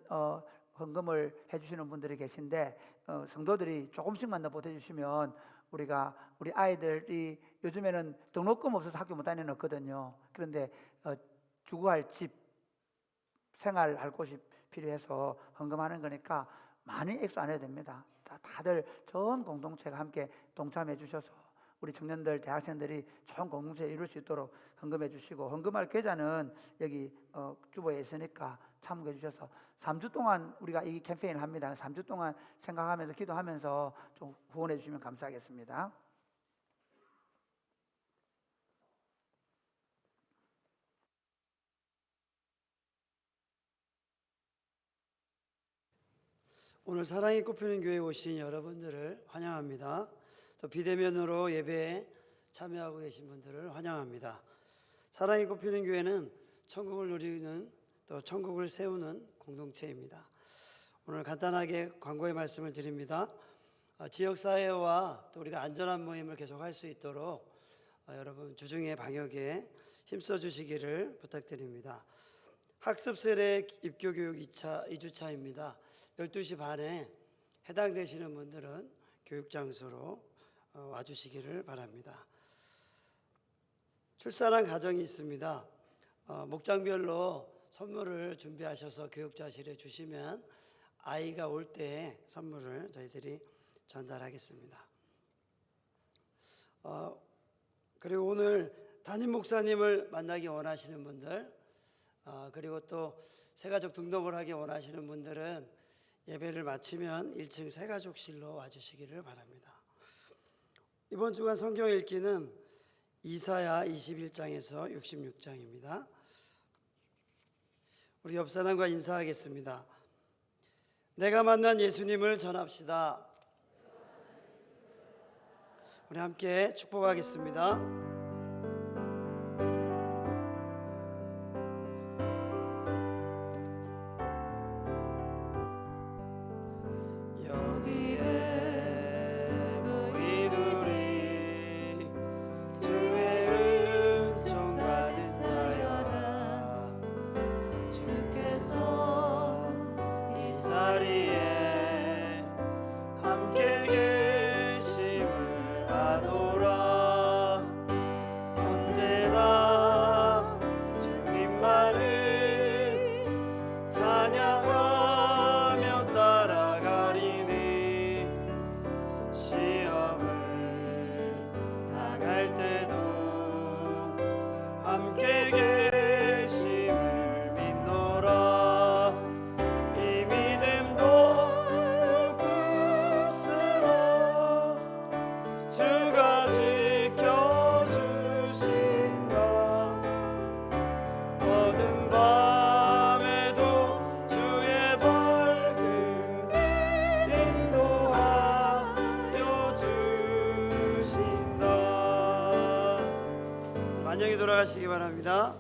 헌금을 해주시는 분들이 계신데 성도들이 조금씩만 더 보태주시면 우리 아이들이 요즘에는 등록금 없어서 학교 못 다니는 없거든요. 그런데 주거할 집, 생활할 곳이 필요해서 헌금하는 거니까 많이 액수 안 해도 됩니다. 다들 전 공동체가 함께 동참해 주셔서 우리 청년들, 대학생들이 좋은 공동체 이룰 수 있도록 헌금해 주시고, 헌금할 계좌는 여기 주보에 있으니까 참고해 주셔서 3주 동안 우리가 이 캠페인을 합니다. 3주 동안 생각하면서 기도하면서 좀 후원해 주시면 감사하겠습니다. 오늘 사랑이 꽃피는 교회에 오신 여러분들을 환영합니다. 또 비대면으로 예배에 참여하고 계신 분들을 환영합니다. 사랑이 꽃피는 교회는 천국을 누리는 또 천국을 세우는 공동체입니다. 오늘 간단하게 광고의 말씀을 드립니다. 지역사회와 또 우리가 안전한 모임을 계속할 수 있도록 여러분 주중의 방역에 힘써 주시기를 부탁드립니다. 학습세례 입교교육 2주차입니다. 12시 반에 해당되시는 분들은 교육장소로 와주시기를 바랍니다. 출산한 가정이 있습니다. 목장별로 선물을 준비하셔서 교육자실에 주시면 아이가 올 때 선물을 저희들이 전달하겠습니다. 그리고 오늘 담임 목사님을 만나기 원하시는 분들, 그리고 또 새가족 등록을 하기 원하시는 분들은 예배를 마치면 1층 새가족실로 와주시기를 바랍니다. 이번 주간 성경 읽기는 이사야 21장에서 66장입니다. 우리 옆 사람과 인사하겠습니다. 내가 만난 예수님을 전합시다. 우리 함께 축복하겠습니다. 안녕히 돌아가시기 바랍니다.